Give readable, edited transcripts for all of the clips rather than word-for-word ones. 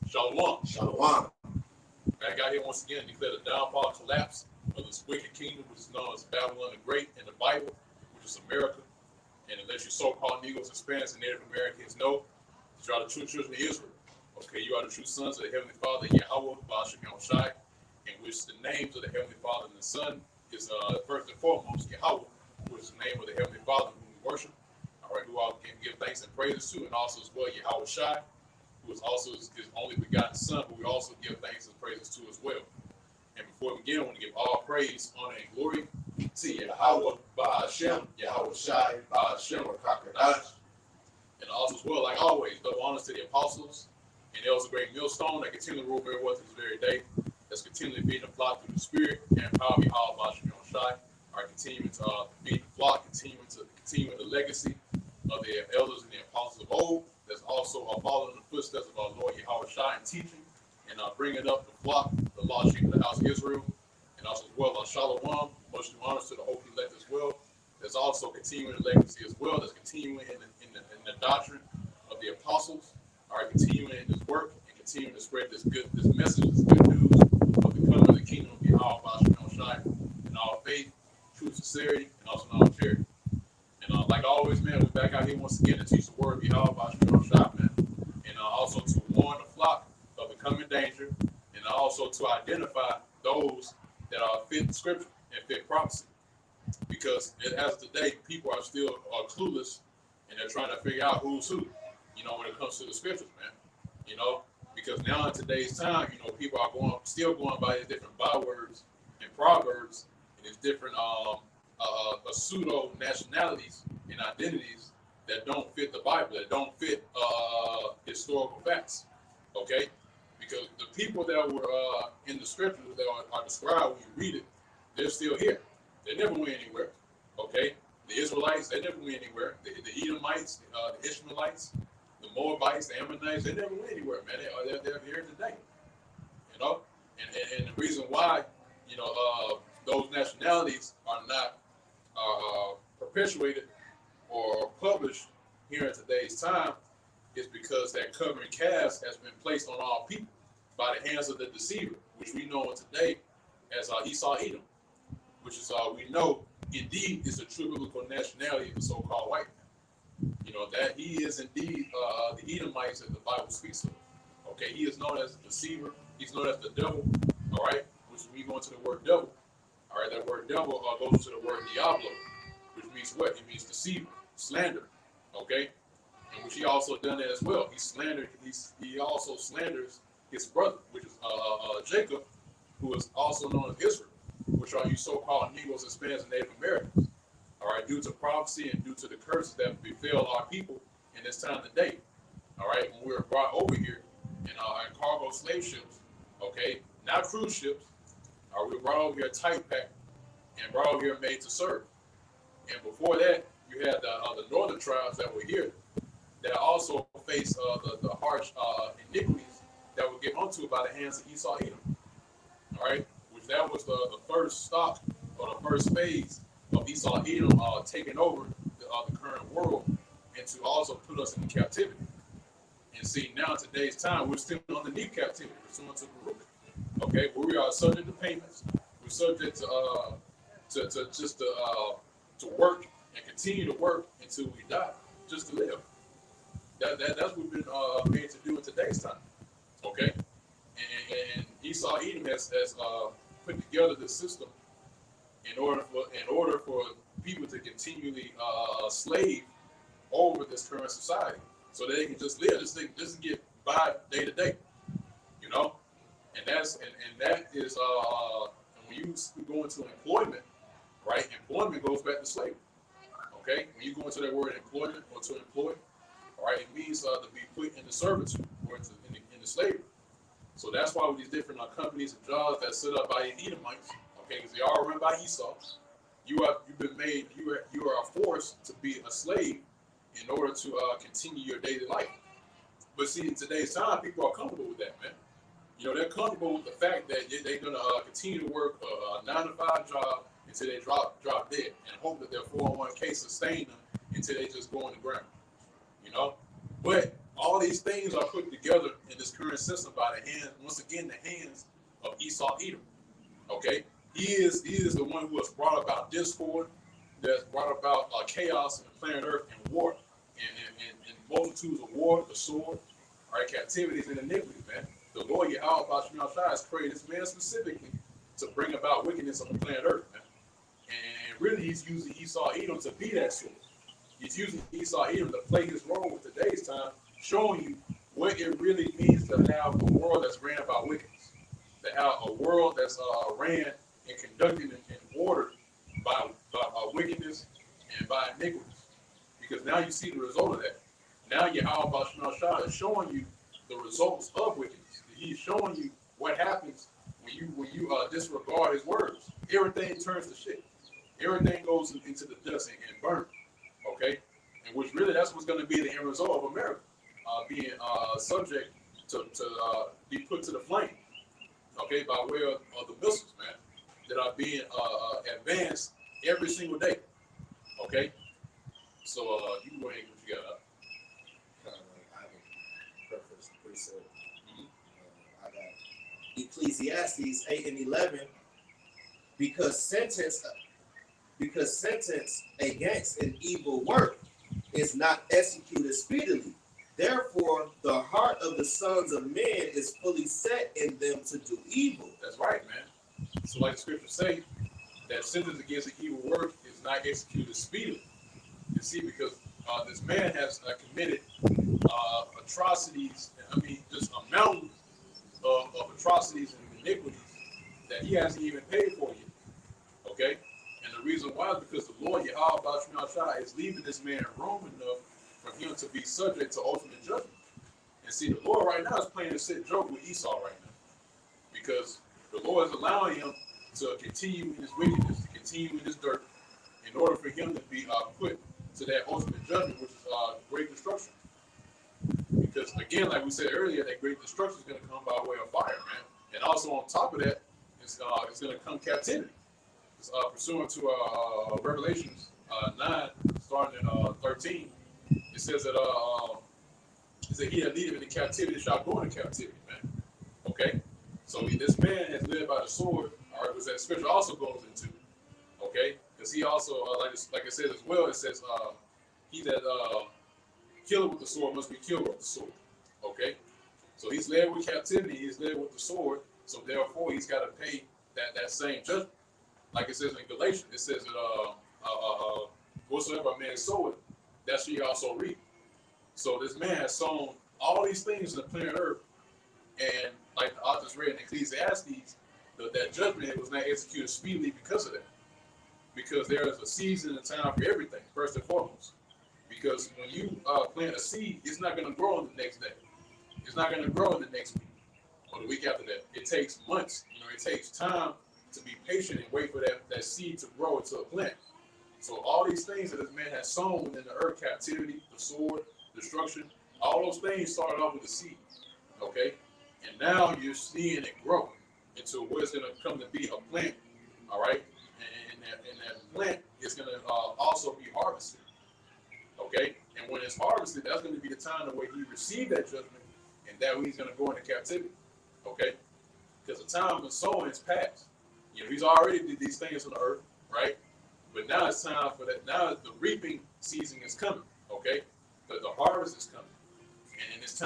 Shalom. Shalom. Back out here once again to declare the downfall and collapse of this wicked kingdom, which is known as Babylon the Great in the Bible, which is America. And it lets you so-called Negroes, Hispanics, and Native Americans know that you are the true children of Israel. Okay, you are the true sons of the Heavenly Father, Yahweh, Ba'ashem Yahushai, in which the names of the Heavenly Father and the Son is first and foremost Yahweh, which is the name of the Heavenly Father whom we worship. All right, who all can give thanks and praises to, and also as well Yahweh Shai, who is also his only begotten Son, who we also give thanks and praises to as well. And before we begin, I want to give all praise, honor, and glory to Yahweh, Ba'ashem, Yahweh Shai, Ba'ashem, Rakakadash. And also as well, like always, double honors to the apostles and elders of great millstone that continue to rule very well to this very day, that's continually feeding the flock through the Spirit and power behind Ba'ashem Shai, are continuing to feed the flock, continuing the legacy of the elders and the apostles of old, that's also following the footsteps of our Lord Yahweh Shai in teaching and bringing up the flock, the lost sheep of the house of Israel, and also as well Shalom, much honors to the hope elect as well. There's also continuing the legacy as well. That's continuing in the doctrine of the apostles. Are continuing in this work and continuing to spread this message, this good news of the coming of the kingdom of Yahweh Ba'ashem Shai in all faith, true sincerity, and also in all charity. And like always, man, we're back out here once again to teach the word of Yahweh Ba'ashem Shai, man, and also to warn the flock of the coming danger, and also to identify those that are fit scripture and fit prophecy. Because as of today, people are still clueless, and they're trying to figure out who's who, when it comes to the scriptures, man. Because now in today's time, people are still going by these different bywords and proverbs and these different pseudo nationalities and identities that don't fit the Bible, that don't fit historical facts. Okay, because the people that were in the scriptures that are described when you read it, they're still here. They never went anywhere. Okay, the Israelites, they never went anywhere. The Edomites, the Ishmaelites, the Moabites, the Ammonites, they never went anywhere, man. They're here today. And the reason why, those nationalities are not perpetuated or published here in today's time is because that covering cast has been placed on all people by the hands of the deceiver, which we know today as Esau Edom, which is we know indeed is the true biblical nationality of the so-called white man. That he is indeed the Edomites that the Bible speaks of. Okay, he is known as the deceiver. He's known as the devil. All right, which we go into the word devil. All right, that word devil goes to the word diablo, which means what? It means deceiver, slander. Okay, and which he also done that as well. He also slanders his brother, which is Jacob, who is also known as Israel, which are you so-called Negroes, Hispanics, and Native Americans. All right, due to prophecy and due to the curses that befell our people in this time today. All right, when we were brought over here in cargo slave ships, okay, not cruise ships. We were brought over here tight packed and brought over here made to serve. And before that, you had the northern tribes that were here that also faced the harsh iniquities that were given unto by the hands of Esau Edom. All right, which that was the first stop or the first phase of Esau Edom taking over the current world and to also put us into captivity. And see, now in today's time, we're still underneath captivity pursuant to Baruch. Okay, where we are subject to payments. We're subject to work and continue to work until we die, just to live. That's what we've been made to do in today's time. Okay, and Esau Edom has put together this system in order for people to continually slave over this current society, so that they can just live, just get by day to day, and that is when you go into employment, right? Employment goes back to slavery. Okay, when you go into that word employment or to employ, all right, it means to be put into servitude or into slavery. So that's why with these different companies and jobs that set up by the Edomites, okay, because they are run by Esau, you are forced to be a slave in order to continue your daily life. But see, in today's time, people are comfortable with that, man. They're comfortable with the fact that they're going to continue to work a 9-to-5 job until they drop dead and hope that their 401k sustain them until they just go on the ground. But All these things are put together in this current system by the hands, once again, the hands of Esau Edom. Okay, he is the one who has brought about discord, that's brought about chaos in the planet Earth and war, and multitudes of war, the sword, all right, captivities and iniquities, man. The Lord Yahweh Shai has created this man specifically to bring about wickedness on the planet Earth, man. And really, he's using Esau Edom to be that sword. He's using Esau Edom to play his role with today's time, showing you what it really means to have a world that's ran by wickedness, to have a world that's ran and conducted and ordered by wickedness and by iniquities. Because now you see the result of that. Now Yahweh Shai is showing you the results of wickedness. He's showing you what happens when you disregard his words. Everything turns to shit. Everything goes into the dust and burns. Okay, and which really that's what's going to be the end result of America being subject to be put to the flame. Okay, by way of the missiles, man, that are being advanced every single day. Okay, so you can go ahead and what you got. I have a preface, precept. I got Ecclesiastes 8:11. Because sentence against an evil work is not executed speedily. Therefore, the heart of the sons of men is fully set in them to do evil. That's right, man. So, like the scriptures say, that sentence against an evil work is not executed speedily. You see, because this man has committed atrocities. I mean, just a mountain of atrocities and iniquities that he hasn't even paid for yet. Okay? And the reason why is because the Lord Yahweh Shai is leaving this man room enough for him to be subject to ultimate judgment. And see, the Lord right now is playing a sick joke with Esau right now. Because the Lord is allowing him to continue in his wickedness, to continue in his dirt, in order for him to be put to that ultimate judgment, which is great destruction. Because again, like we said earlier, that great destruction is going to come by way of fire, man. And also on top of that, it's going to come captivity. Pursuant to Revelations 9, starting in 13, it says that he that leadeth into captivity shall go into captivity, man. Okay, so this man has led by the sword, or was that scripture also goes into, okay, because he also like it says as well. It says he that killeth with the sword must be killed with the sword. Okay, so he's led with captivity. He's led with the sword. So therefore, he's got to pay that same judgment. Like it says in Galatians, it says that whatsoever a man soweth, that shall he also reap. So this man has sown all these things in the planet Earth, and like the authors read in Ecclesiastes, that judgment was not executed speedily because of that. Because there is a season and time for everything, first and foremost. Because when you plant a seed, it's not going to grow in the next day. It's not going to grow in the next week or the week after that. It takes months. It takes time to be patient and wait for that seed to grow into a plant. So all these things that this man has sown within the earth, captivity, the sword, destruction, all those things started off with the seed. Okay? And now you're seeing it grow into what is going to come to be a plant. All right? And that plant is going to also be harvested. Okay? And when it's harvested, that's going to be the time where he received that judgment, and that way he's going to go into captivity. Okay? Because the time of sowing is past. He's already did these things on the earth, right? But now it's time for that. Now the reaping season is coming, okay? The harvest is coming, and it's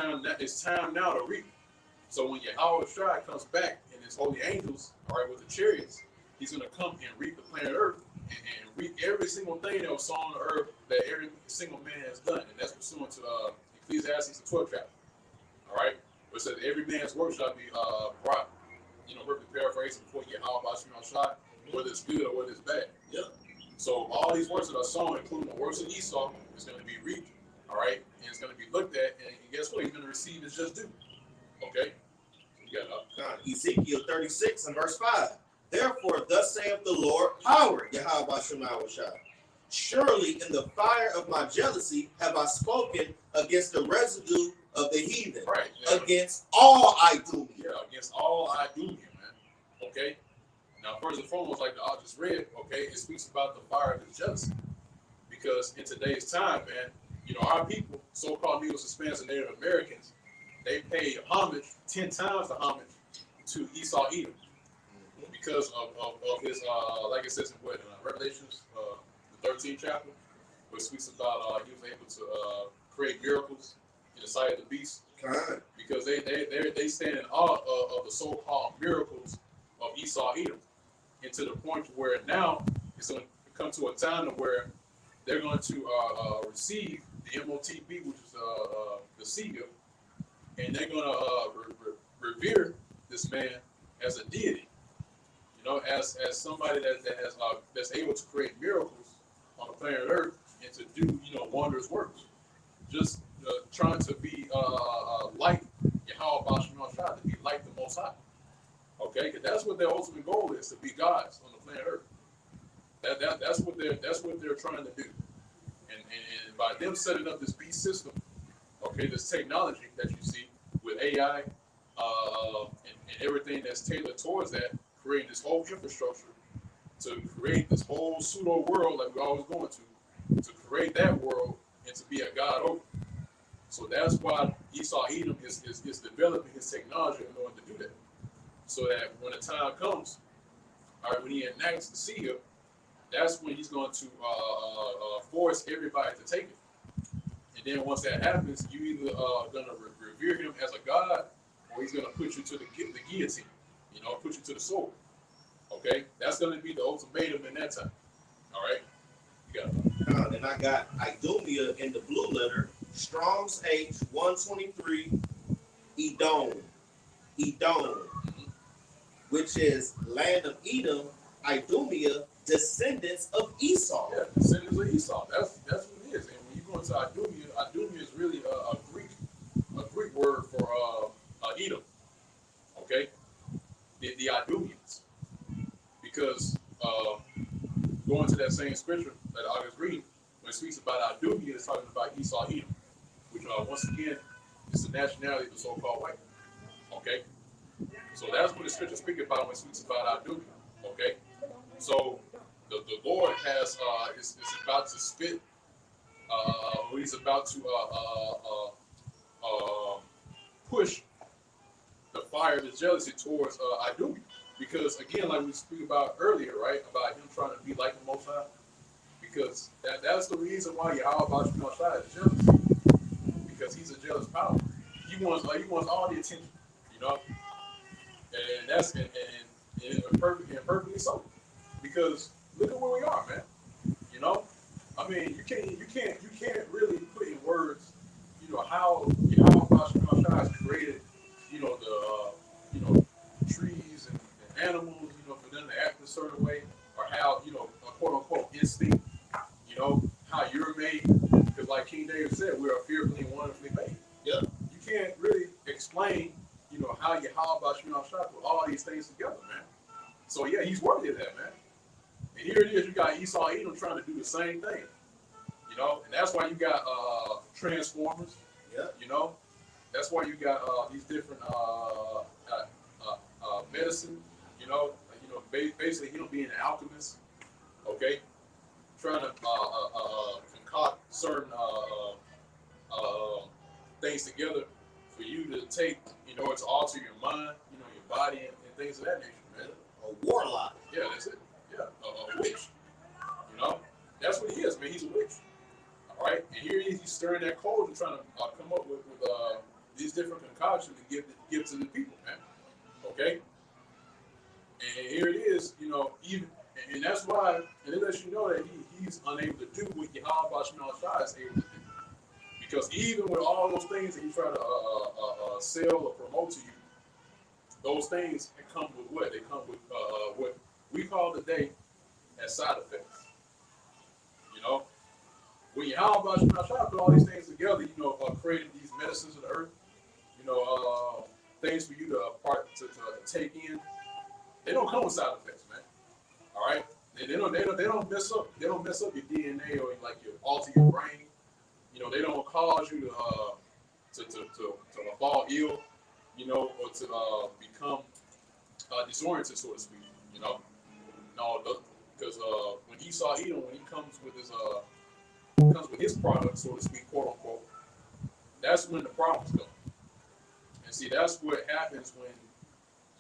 time now to reap. So when Yahweh Shai comes back and his holy angels, all right, with the chariots, he's going to come and reap the planet Earth and reap every single thing that was sown on the earth that every single man has done, and that's pursuant to Ecclesiastes the 12th chapter. All right, it says every man's work shall be brought. Roughly paraphrasing before Yahweh Shai, whether it's good or whether it's bad. Yeah. So all these works that are sown, including the works of Esau, is going to be reaped. All right, and it's going to be looked at, and guess what? He's going to receive his just due. Okay. You got Ezekiel 36 and verse 5. Therefore, thus saith the Lord, power, Yahweh Shai. Surely in the fire of my jealousy have I spoken against the residue of the heathen, right? Yeah. Against all Idumea. Yeah, against all Idumea, man. Okay. Now, first and foremost, like the author just read, okay, it speaks about the fire of his jealousy. Because in today's time, man, You know, our people, so-called Negroes, Hispanics, and Native Americans, they pay homage 10 times the homage to Esau Edom because of his, like it says in what, Revelations, the 13th chapter, where it speaks about he was able to create miracles in the sight of the beast. Because they stand in awe of the so-called miracles of Esau Edom, and to the point where now it's going to come to a time where they're going to receive the MOTB, which is the Seer, and they're going to revere this man as a deity, you know, as somebody that has that's able to create miracles on the planet Earth and to do, you know, wondrous works. Just trying to be like Yahweh Bashar, to be like the Most High. Okay, because that's what their ultimate goal is, to be gods on the planet Earth. That's what they're trying to do. And by them setting up this beast system, okay, this technology that you see with AI and everything that's tailored towards that, creating this whole infrastructure to create this whole pseudo world like we're always going to create that world and to be a god over. So that's why Esau Edom is developing his technology in order to do that. So that when the time comes, all right, when he enacts the Seer, that's when he's going to force everybody to take it. And then once that happens, you either going to revere him as a god, or he's going to put you to the guillotine, you know, put you to the sword. Okay? That's going to be the ultimatum in that time. All right? You got it. Then I got Idumea in the blue letter, Strong's H 123, Edom, which is land of Edom, Idumea, descendants of Esau. Yeah, descendants of Esau. That's what it is. And when you go into Idumea is really a Greek word for Edom. Okay, the Idumeans, because going to that same scripture that I was reading, when it speaks about Idumea, it's talking about Esau Edom, which once again is the nationality of the so-called white. Okay, so that's what the scripture speaks about when it speaks about Idumea. Okay, so the Lord has is about to spit. He's about to push the fire of his jealousy towards Idumea, because again, like we speak about earlier, right, about him trying to be like the Most High, because that's the reason why Yahweh is jealous, because he's a jealous power. He wants all the attention, you know, and that's and perfectly so, because look at where we are, man. You know, I mean, you can't really put in words, you know, how Yahweh has created, you know, the trees and animals, you know, for them to act a certain way, or how, you know, a quote unquote instinct, you know, how you're made, because like King David said, we are fearfully and wonderfully made. Yeah. You can't really explain, you know, how Yahweh put all these things together, man. So yeah, he's worthy of that, man. And here it is, you got Esau Edom trying to do the same thing, you know, and that's why you got Transformers. Yeah. You know, that's why you got these different medicine. You know, basically him being an alchemist. Okay, trying to concoct certain things together for you to take, you know, to alter your mind, you know, your body and things of that nature, man. A warlock. Yeah, that's it. Yeah, a witch. You know, that's what he is, man. He's a witch. All right, and here he is, he's stirring that cold and trying to come up with these different concoctions to give to the people, man. Okay, and here it is, you know, and that's why, and it lets you know that he's unable to do what Yahweh Shai is able to do, because even with all those things that he try to sell or promote to you, those things come with what? They come with what we call today as side effects. You know, when Yahweh Shai put all these things together, you know, created these medicines of the earth, you know, things for you to take in. They don't come with side effects, man. All right, they don't mess up. They don't mess up your DNA or like your alter your brain. You know, they don't cause you to fall ill, you know, or to become disoriented, so to speak. You know, no, because when Esau Edom, when he comes with his comes with his product, so to speak, quote unquote, that's when the problems come. And see, that's what happens when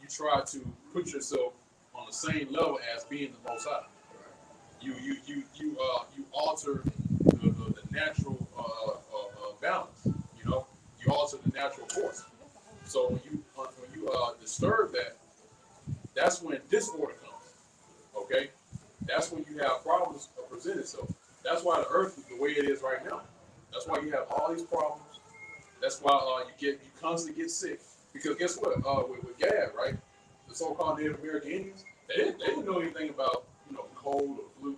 you try to put yourself on the same level as being the Most High. You alter the natural balance. You know, you alter the natural force. So when you disturb that, that's when disorder comes. Okay, that's when you have problems present itself. That's why the earth is the way it is right now. That's why you have all these problems. That's why you constantly get sick. Because guess what? With Gad, right? The so-called Native American Indians, they didn't know anything about cold or flu,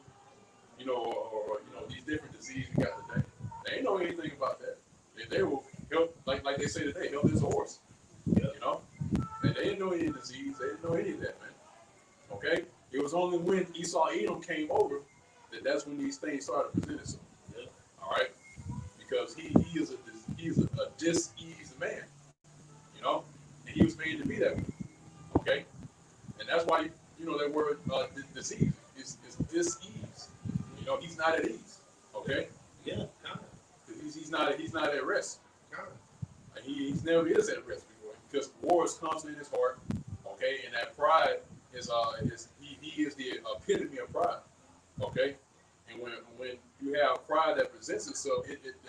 or these different diseases we got today. They didn't know anything about that. They will help, like they say today, help this horse. You know, and they didn't know any disease. They didn't know any of that, man. Okay, it was only when Esau Edom came over that's when these things started to present itself. Yeah. All right, because he is a diseased man, and he was made to be that way. Okay, and that's why that word disease is dis-ease. He's not at ease. Okay. Yeah. He's not at rest. Kind of. He's never is at rest before because war is constantly in his heart. Okay, and that pride is he is the epitome of pride. Okay, and when you have pride that presents itself,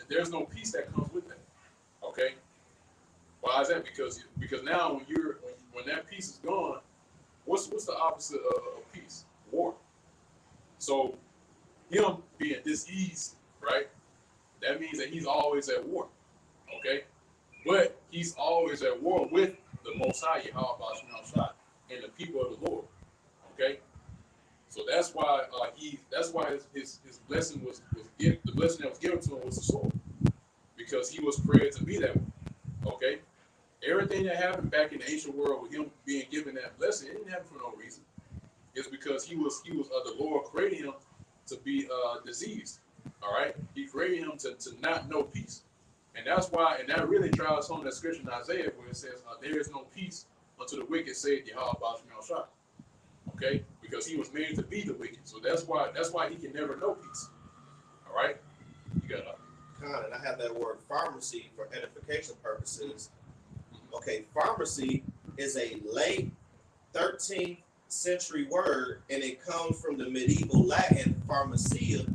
there's no peace that comes with that. Okay, why is that? Because now when that peace is gone, what's the opposite of peace? War. So him being diseased, right? That means that he's always at war. Okay, but he's always at war with the Most High, Yahweh and the people of the Lord. Okay. So that's why his blessing was given. The blessing that was given to him was the sword, because he was created to be that way. Okay, everything that happened back in the ancient world with him being given that blessing, it didn't happen for no reason. It's because he was the Lord created him to be diseased. All right, He created him to not know peace, and that's why. And that really drives home that scripture in Isaiah where it says, "There is no peace unto the wicked," said Yahweh. Okay, because he was made to be the wicked, so that's why he can never know peace. All right, you got it. And I have that word pharmacy for edification purposes. Okay, pharmacy is a late 13th century word, and it comes from the medieval Latin pharmacia,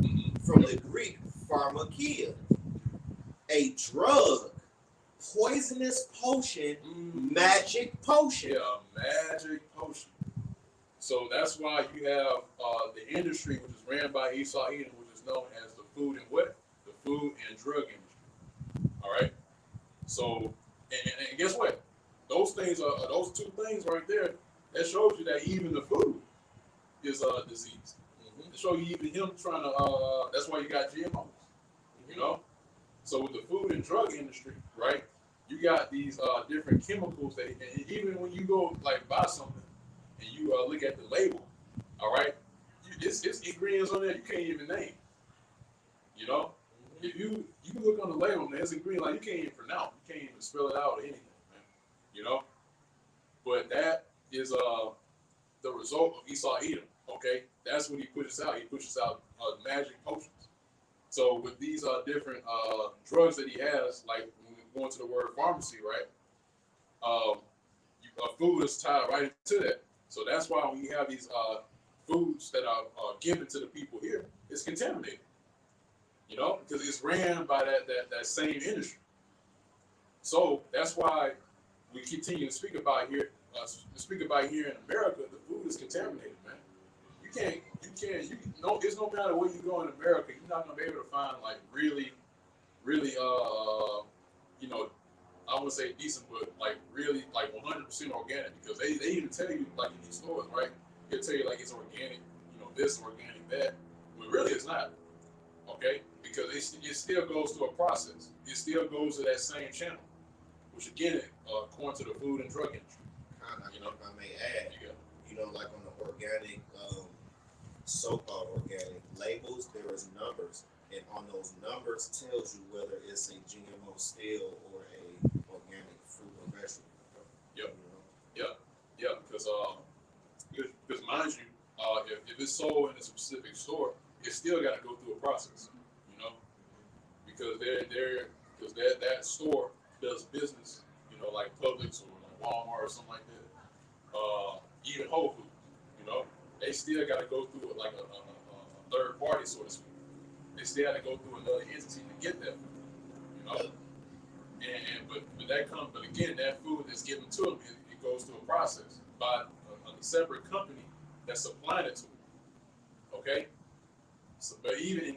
from the Greek pharmakia, a drug, poisonous potion, magic potion. Yeah, magic potion. So that's why you have the industry, which is ran by Esau Edom, which is known as the food and what? The food and drug industry. All right. So, and guess what? Those things are those two things right there. That shows you that even the food is diseased. It shows you even him trying to. That's why you got GMOs. So with the food and drug industry, right? You got these different chemicals that, and even when you go like buy something. And you look at the label, all right? It's ingredients on there you can't even name. If you can look on the label and there's ingredients like you can't even pronounce, you can't even spell it out or anything, man. But that is the result of Esau Edom. Okay, that's what he pushes out. He pushes out magic potions. So with these different drugs that he has, like when we go into the word pharmacy, right? Food is tied right into that. So that's why when you have these foods that are given to the people here, it's contaminated. Because it's ran by that same industry. So that's why we continue to speak about here in America, the food is contaminated, man. It's no matter where you go in America, you're not gonna be able to find like really, I wouldn't say decent, but like really like 100% organic, because they even tell you like in these stores, right? They'll tell you like it's organic, this organic that, but really it's not. Okay, because it still goes through a process. It still goes to that same channel, which again, according to the food and drug industry. If I may add, like on the organic, so-called organic labels, there is numbers, and on those numbers tells you whether it's a GMO still or a organic fruit or vegetable. Yep. Because mind you, if it's sold in a specific store, it's still got to go through a process. because because that store does business, like Publix or like Walmart or something like that. Even Whole Foods, they still got to go through like a third party, so to speak. They still got to go through another entity to get that food, but that comes, but again, that food that's given to them, it goes through a process by a separate company that's supplying it to them. Okay, so, but even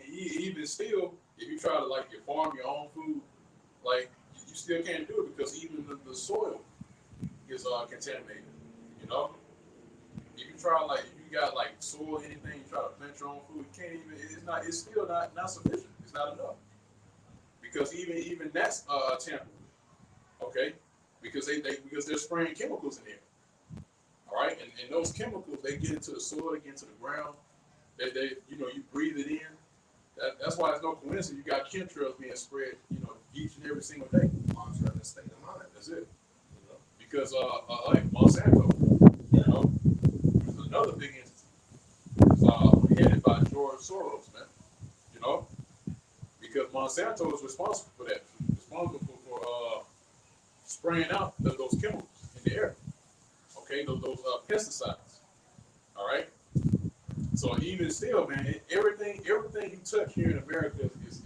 still, if you try to like farm your own food, like you still can't do it because even the soil is contaminated. You know, if you try like if you got like soil anything, you try to plant your own food, you can't even. It's still not sufficient. It's not enough because even that's tampered. Okay, because because they're spraying chemicals in there. All right, and those chemicals they get into the soil, they get into the ground. They you breathe it in. That's why it's no coincidence you got chemtrails being spread, each and every single day. Long-term state of mind. That's it. Because like Monsanto, is another big entity. It's headed by George Soros, man. Because Monsanto is responsible for that. Responsible for spraying out those chemicals in the air. Okay, those pesticides. All right. So even still, man, everything you touch here in America is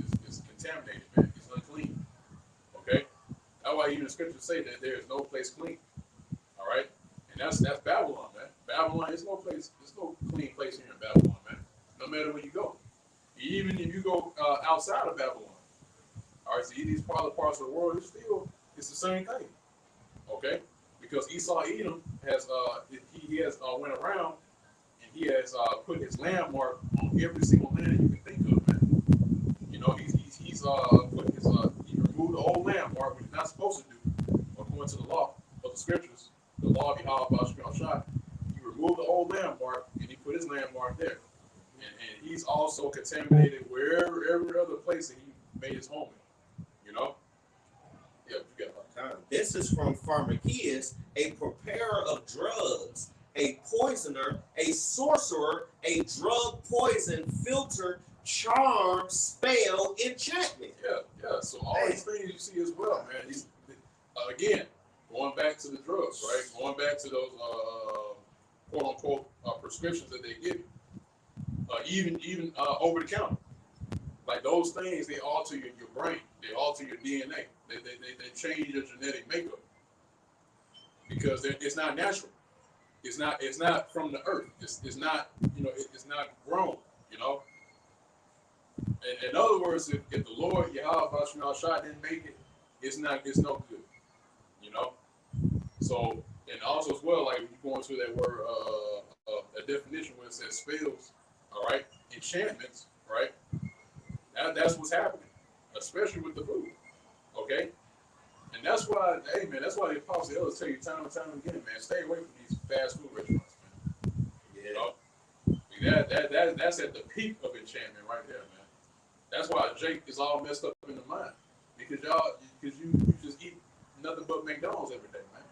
contaminated, man. It's unclean. Okay, that's why even the scriptures say that there is no place clean. All right, and that's Babylon, man. Babylon is no place. There's no clean place here in Babylon, man. No matter where you go, even if you go outside of Babylon, all right. So these other parts of the world, it's the same thing. Okay, because Esau Edom has he has went around. He has put his landmark on every single land you can think of, man. He's put his he removed the old landmark, which he's not supposed to do, according to the law of the scriptures, the law of Yahweh Shai. He removed the old landmark and he put his landmark there, and he's also contaminated every other place that he made his home in. Yeah, you got This is from Pharmakias, a preparer of drugs, a poisoner, a sorcerer, a drug, poison, filter, charm, spell, enchantment. Yeah. So all these things you see as well, man. Again, going back to the drugs, right? Going back to those quote unquote prescriptions that they give you, even over the counter. Like those things, they alter your brain. They alter your DNA. They change your genetic makeup because it's not natural. It's not from the earth. It's not it's not grown. In other words, if the Lord Yahweh Shai didn't make it, it's no good. So and also as well, like when you go into that word a definition where it says spells, all right, enchantments, right? That's what's happening, especially with the food. Okay. And that's why, hey man, that's why the apostle elders tell you time and time again, man, stay away from these fast food restaurants, man. That's at the peak of enchantment right there, man. That's why Jake is all messed up in the mind because you just eat nothing but McDonald's every day, man.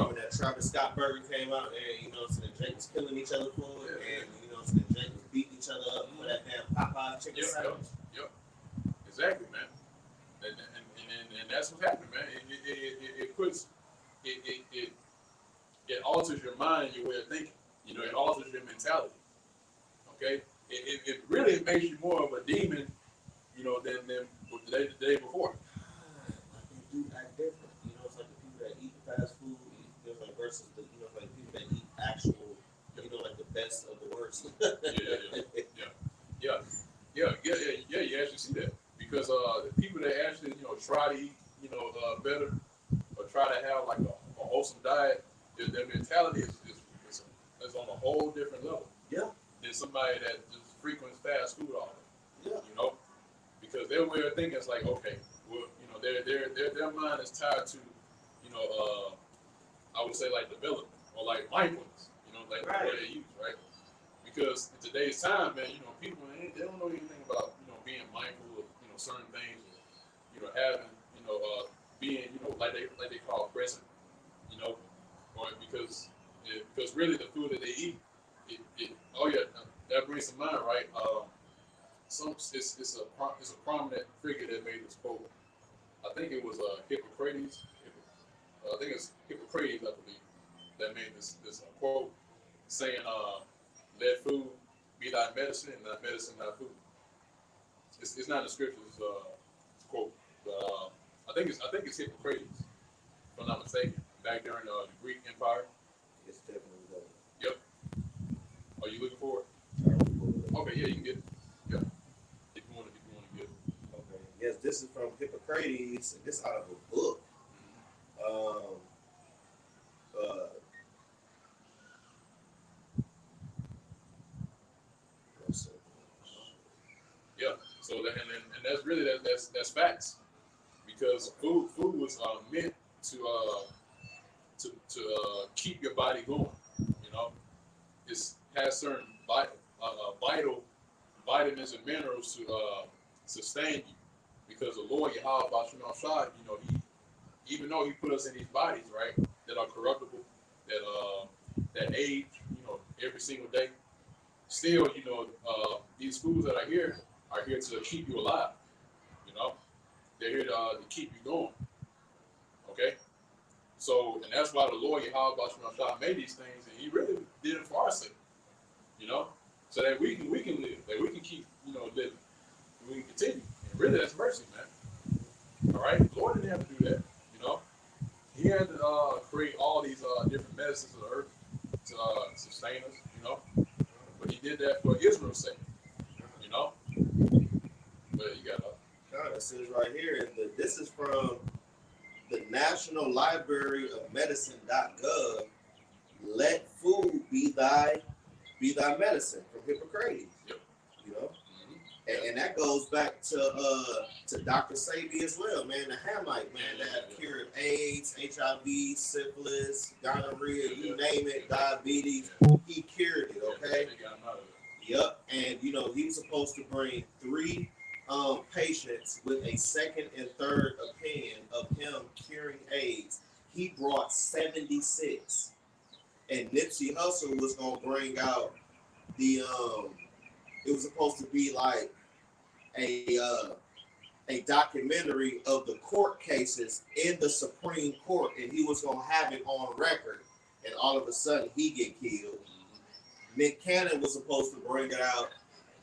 When that Travis Scott burger came out, and so the Jake was killing each other for it, and so the Jake was beating each other up for that damn Popeye chicken sandwich. Yep. Exactly, man. And that's what's happening, man. It puts it alters your mind and your way of thinking. It alters your mentality. Okay, it really makes you more of a demon, than the day before. Like they do act different. It's like the people that eat fast food, like versus the like people that eat actual, like the best of the worst. Yeah. You actually see that because the people that actually try to eat better or try to have like a wholesome diet, their mentality is on a whole different level. Yeah. Than somebody that just frequents fast food all day. Yeah. Because their way of thinking is like, okay, well, their mind is tied to, I would say like development or like mindfulness, like right. the way they use, right? Because in today's time, man, people they don't know anything about being mindful of certain things, having being like they call present, or because really the food that they eat, that brings to mind, right? it's a prominent figure that made this quote. I think it was Hippocrates. I think it's Hippocrates, I believe, that made this quote saying, "Let food be thy medicine, and thy medicine thy food." It's not in the scriptures. It's a quote. But, I think it's Hippocrates, if I'm not mistaken. Back during the Greek Empire. It's definitely that. Yep. Are you looking for it? Okay, yeah, you can get it. Yeah. If you want to get it. Okay. Yes, this is from Hippocrates. This is out of a book. Uh, Yeah. So that, and that's really that's facts, because food was meant to keep your body going. You know, it has certain vital vitamins and minerals to sustain you, because the Lord Yahweh Bashar Shad, you know, he, even though he put us in these bodies, right, that are corruptible, that age, you know, every single day, still, you know, these foods that are here to keep you alive. You know, they're here to keep you going. Okay, so, and that's why the Lord Yahweh Bashar Shad made these things, and he really did it for our sake. You know, so that we can live, that we can keep, you know, living, we can continue. And really, that's mercy, man. All right, the Lord didn't have to do that. You know, he had to create all these different medicines of the earth to sustain us. You know, but he did that for Israel's sake. You know, but you got it says right here, this is from the National Library of Medicine.gov. Let food be thy medicine, from Hippocrates. Yep. You know, and that goes back to Dr. Sebi as well, man. The Hamite man that cured AIDS, HIV, syphilis, gonorrhea, you name it, diabetes. He cured it. Okay. Yep. And you know, he was supposed to bring 3 patients with a second and third opinion of him curing AIDS. He brought 76. And Nipsey Hussle was gonna bring out the it was supposed to be like a documentary of the court cases in the Supreme Court, and he was gonna have it on record, and all of a sudden he get killed. Nick Cannon was supposed to bring it out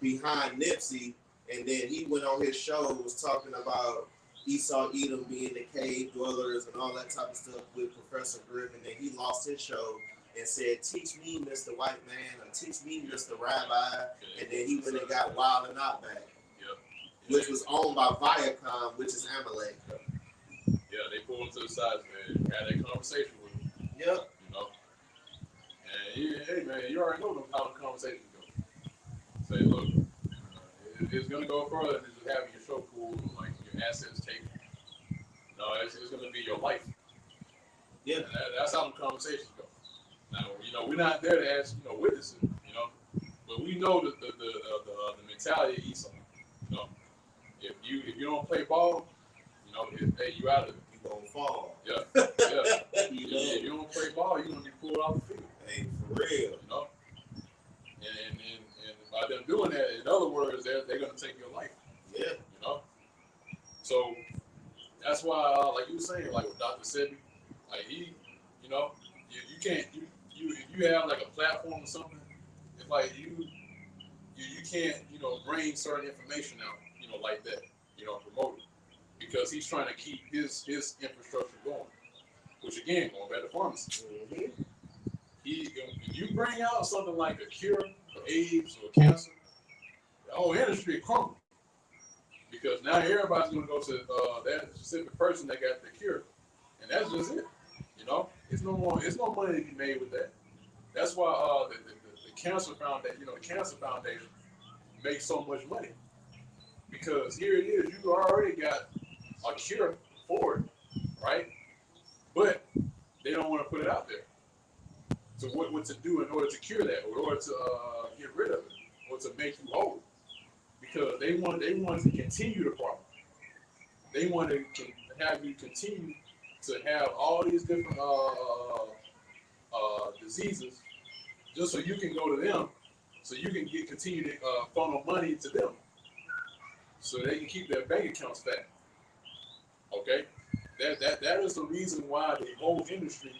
behind Nipsey, and then he went on his show and was talking about Esau Edom being the cave dwellers and all that type of stuff with Professor Griffin, and he lost his show and said, "Teach me, Mr. White Man," or "Teach me, Mr. Rabbi," and then he went and got Wild and Out back, which was owned by Viacom, which is Amalek. Yeah, they pulled him to the side and had that conversation with him. Yep. You know, and hey man, you already know how the conversation goes. Say, look, it's gonna go further than just having your show pulled, like your assets taken. No, it's gonna be your life. Yeah. And that's how the conversations go. Now, you know, we're not there to ask, you know, witnesses, you know, but we know the mentality of Esau. You know, if you don't play ball, you know, hey, you out of it. You gonna fall. Yeah, yeah. If you don't play ball, you're gonna be pulled off the field. Hey, for real. You know, and by them doing that, in other words, they're gonna take your life. Yeah. You know, so that's why, like you were saying, like with Dr. Sebi, like he, you know, you can't if you have like a platform or something, it's like you can't, you know, bring certain information out, you know, like that, you know, promote it, because he's trying to keep his infrastructure going. Which again, going back to pharmacy, if you bring out something like a cure for AIDS or cancer, the whole industry crumbles, because now everybody's going to go to that specific person that got the cure, and that's just it. You know, it's no money to be made with that. That's why the cancer foundation, you know, the Cancer Foundation makes so much money, because here it is, you already got a cure for it, right? But they don't want to put it out there. So what to do in order to cure that, or in order to get rid of it, or to make you whole? Because they want to continue the problem. They want to have you continue to have all these different diseases, just so you can go to them, so you can continue to funnel money to them. so they can keep their bank accounts fat. Okay, that is the reason why the whole industry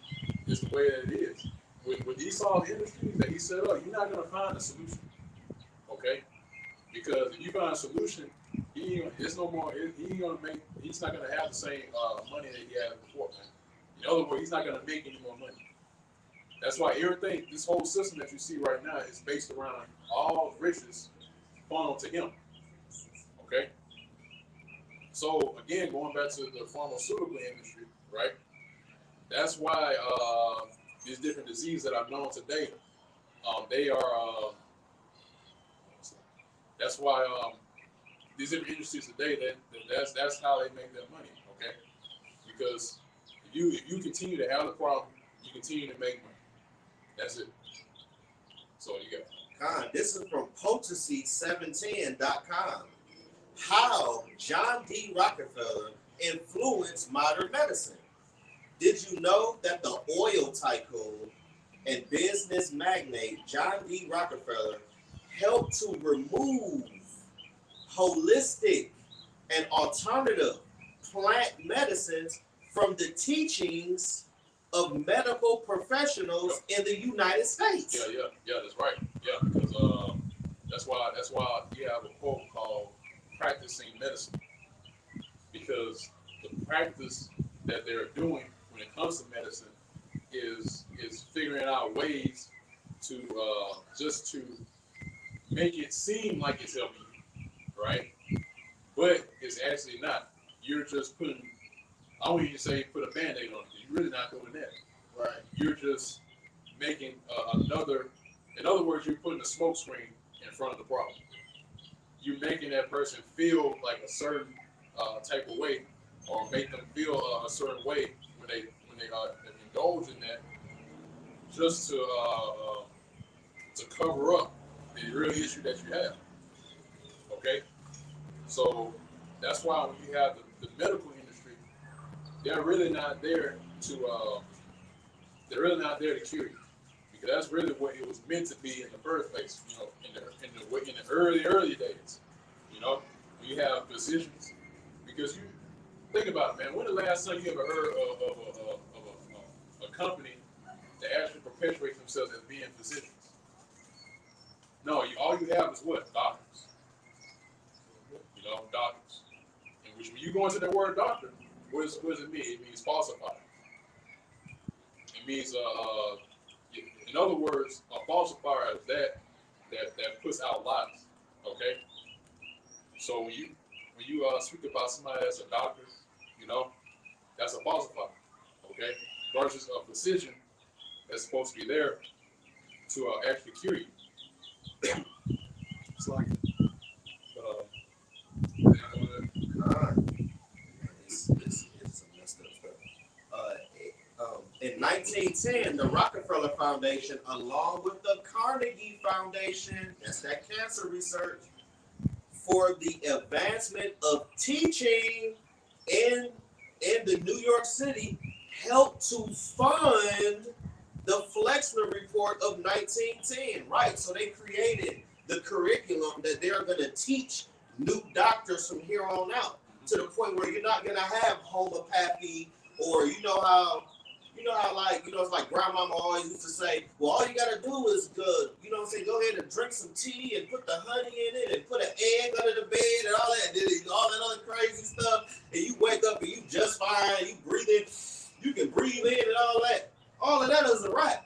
is the way that it is. With Esau's industries that he set up, you're not gonna find a solution. Okay, because if you find a solution, it's no more. He's not gonna have the same money that he had before, man. In other words, he's not gonna make any more money. That's why everything, this whole system that you see right now, is based around all riches funneled to him. Okay. So again, going back to the pharmaceutical industry, right? That's why these different diseases that are known today, they are. That's why these different industries today, that's how they make their money. Okay, because if you continue to have the problem, you continue to make money. That's it. So you got. This is from potency710.com. How John D. Rockefeller influenced modern medicine. Did you know that the oil tycoon and business magnate John D. Rockefeller helped to remove holistic and alternative plant medicines from the teachings of medical professionals in the United States? Yeah, that's right. Yeah, because that's why you have a quote called practicing medicine, because the practice that they're doing when it comes to medicine is figuring out ways to just to make it seem like it's helping you, right? But it's actually not. You're just putting, I wouldn't even say put a Band-Aid on it. You're really not doing that. Right. You're just making another, in other words, you're putting a smoke screen in front of the problem. You're making that person feel like a certain type of way, or make them feel a certain way when they indulge in that, just to cover up the real issue that you have. Okay, so that's why when you have the medical industry, they're really not there to cure you, because that's really what it was meant to be in the first place. You know, in the early days. You know, you have physicians, because you think about it, man. When the last time you ever heard of a company that actually perpetuates themselves as being physicians? No, all you have is what? Doctors. You know, doctors. And which, when you go into that word doctor, what does it mean? It means falsified. It means, in other words, a falsifier is that puts out lies. Okay. So when you speak about somebody that's a doctor, you know, that's a falsifier. Okay. Versus a physician that's supposed to be there to actually cure you. It's like, It's some messed up stuff. In 1910, the Rockefeller Foundation, along with the Carnegie Foundation, that's that cancer research, for the advancement of teaching in the New York City, helped to fund the Flexner Report of 1910. Right, so they created the curriculum that they're going to teach new doctors from here on out, to the point where you're not going to have homeopathy, or it's like grandmama always used to say, well, all you got to do is go ahead and drink some tea and put the honey in it and put an egg under the bed and all that other crazy stuff, and you wake up and you just fine, you can breathe in and all that. All of that is a wrap.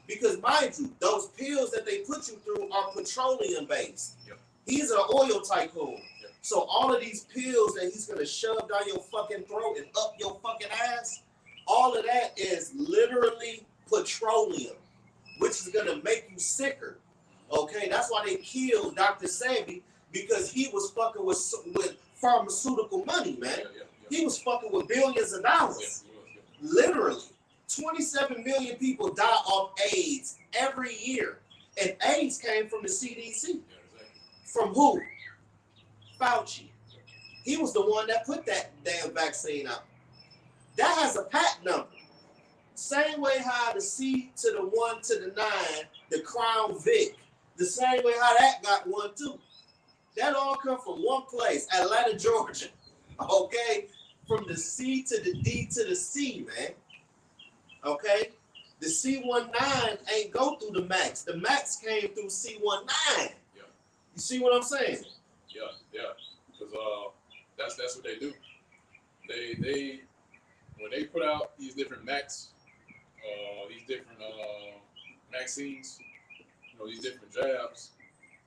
Because mind you, those pills that they put you through are petroleum based. Yep. He's an oil tycoon. Yep. So all of these pills that he's gonna shove down your fucking throat and up your fucking ass, all of that is literally petroleum, which is gonna make you sicker. Okay, that's why they killed Dr. Sebi, because he was fucking with pharmaceutical money, man. He was fucking with billions of dollars. Literally. 27 million people die of AIDS every year. And AIDS came from the CDC. From who? Fauci. He was the one that put that damn vaccine out. That has a patent number. Same way how the C to the 1 to the 9, the Crown Vic, the same way how that got one too. That all come from one place, Atlanta, Georgia. Okay? From the C to the D to the C, man. Okay? The C19 ain't go through the Max. The Max came through C19. Yeah. You see what I'm saying? Yeah. Because that's what they do. They when they put out these different Max, these different vaccines, these different jabs,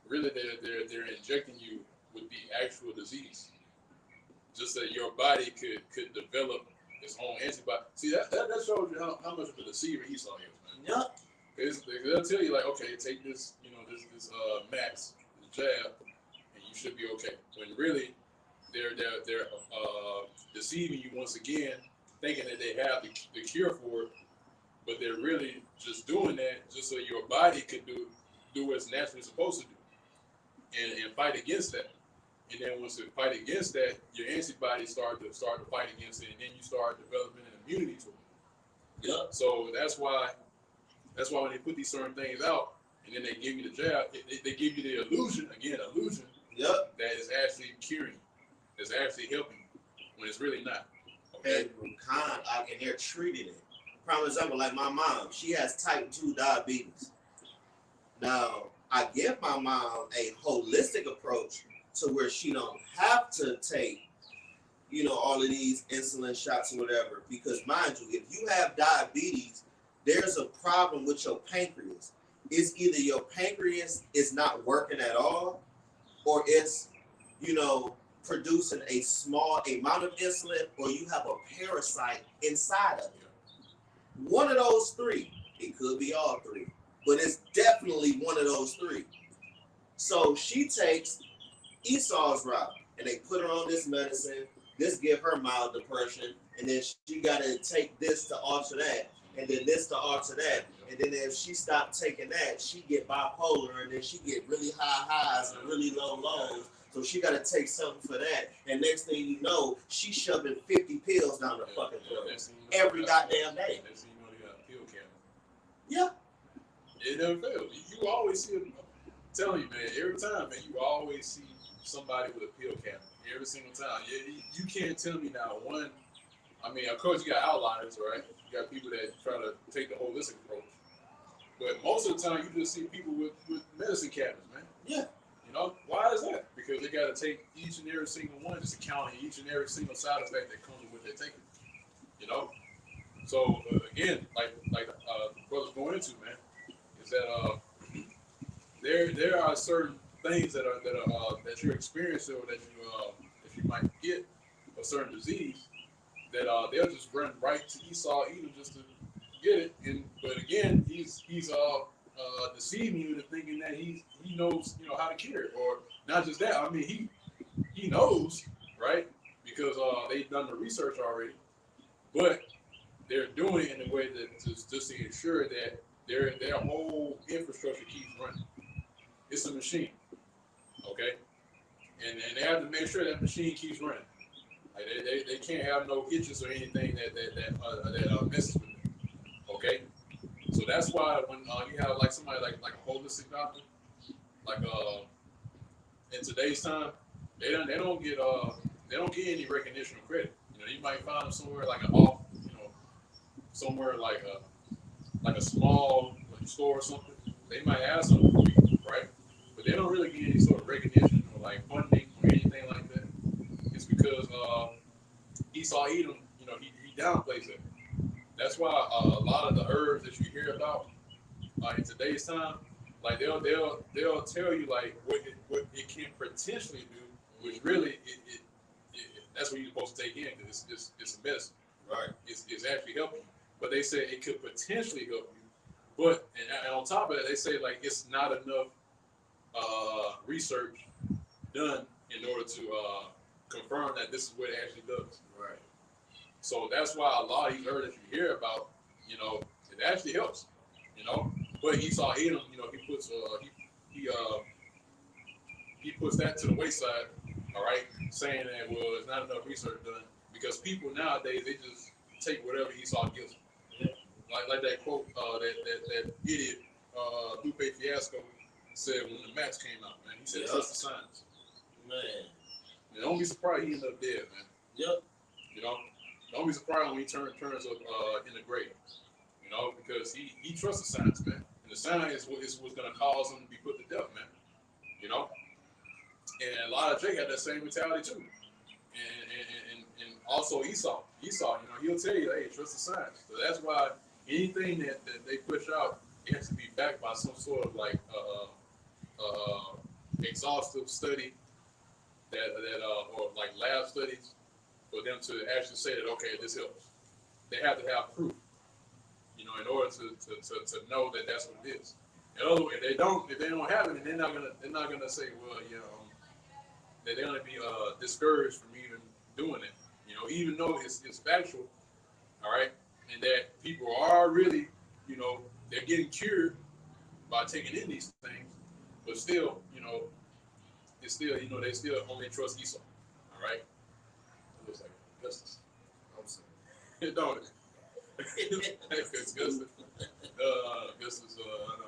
really they're injecting you with the actual disease, just so your body could develop its own antibody. See, that shows you how much of a deceiver Esau is, man. Yep. They'll tell you like, okay, take this, this Max, this jab, and you should be okay. When really they're deceiving you once again, thinking that they have the cure for it, but they're really just doing that just so your body could do what it's naturally supposed to do, and fight against that. And then once you fight against that, your antibodies start to fight against it, and then you start developing an immunity to it. Yep. So that's why when they put these certain things out, and then they give you the jab, they give you the illusion Yep. that is actually curing, that's actually helping you, when it's really not. Okay. And they're treating it. Prime example, like my mom, she has type 2 diabetes. Now, I give my mom a holistic approach to where she don't have to take, all of these insulin shots or whatever. Because mind you, if you have diabetes, there's a problem with your pancreas. It's either your pancreas is not working at all, or it's, producing a small amount of insulin, or you have a parasite inside of it. One of those three. It could be all three, but it's definitely one of those three. So she takes Esau's route, and they put her on this medicine. This give her mild depression, and then she got to take this to alter that, and then this to alter that, and then if she stopped taking that, she get bipolar, and then she get really high highs and really low lows. So she got to take something for that, and next thing you know, she's shoving 50 pills down the fucking throat every goddamn day. Next thing you know, they got a pill cabinet. Yeah. It never fails. You always see them. I'm telling you, man, every time, man, you always see somebody with a pill cabinet. Every single time. You can't tell me now one. I mean, of course, you got outliers, right? You got people that try to take the holistic approach. But most of the time, you just see people with medicine cabinets, man. Yeah. Why is that? Because they got to take each and every single one, just accounting each and every single side effect that comes with what they're taking. So again, like the brother's going into, man, is that there are certain things that you're experiencing, or that you might get a certain disease, that they'll just run right to Esau Edom just to get it. But again, he's deceiving you into thinking that he knows how to cure it. Or not just that, I mean he knows, right? Because they've done the research already, but they're doing it in a way that just to ensure that their whole infrastructure keeps running. It's a machine, okay, and they have to make sure that machine keeps running. Like they can't have no hitches or anything that messes with it, okay. So that's why when you have like somebody like a holistic doctor, like in today's time, they don't get any recognition or credit. You might find them somewhere like somewhere like a small store or something. They might have something for you, right? But they don't really get any sort of recognition or like funding or anything like that. It's because Esau Edom, he downplays it. That's why a lot of the herbs that you hear about in today's time, like they'll tell you like what it can potentially do, which really it that's what you're supposed to take in, because it's a medicine, right? It's actually helping you, but they say it could potentially help you, but and on top of that, they say like it's not enough research done in order to confirm that this is what it actually does, right? So that's why a lot of these herbs that you hear about, it actually helps, But Esau Edom, he puts that to the wayside, all right, saying that there's not enough research done, because people nowadays they just take whatever Esau gives them. Yeah. Like that quote that idiot Lupe Fiasco said when the Max came out, man. He said trust the science. Man. And don't be surprised he ended up dead, man. Yep. You know, don't be surprised when he turns up in the grave. You know, because he trusts the science, man, and the science is what's gonna cause him to be put to death, man. You know, and Elijah J had that same mentality too, and also Esau, you know, he'll tell you, hey, trust the science. So that's why anything that they push out, it has to be backed by some sort of like exhaustive study or like lab studies for them to actually say that okay, this helps. They have to have proof, you know, in order to know that that's what it is. In other words, if they don't have it, then they're not gonna say, well, you know, that they're gonna be discouraged from even doing it. You know, even though it's factual, all right, and that people are really, you know, they're getting cured by taking in these things, but still, you know, it's still, you know, they still only trust Esau, all right. It looks like Augustus. I'm saying, don't it? Augustus. Augustus. I know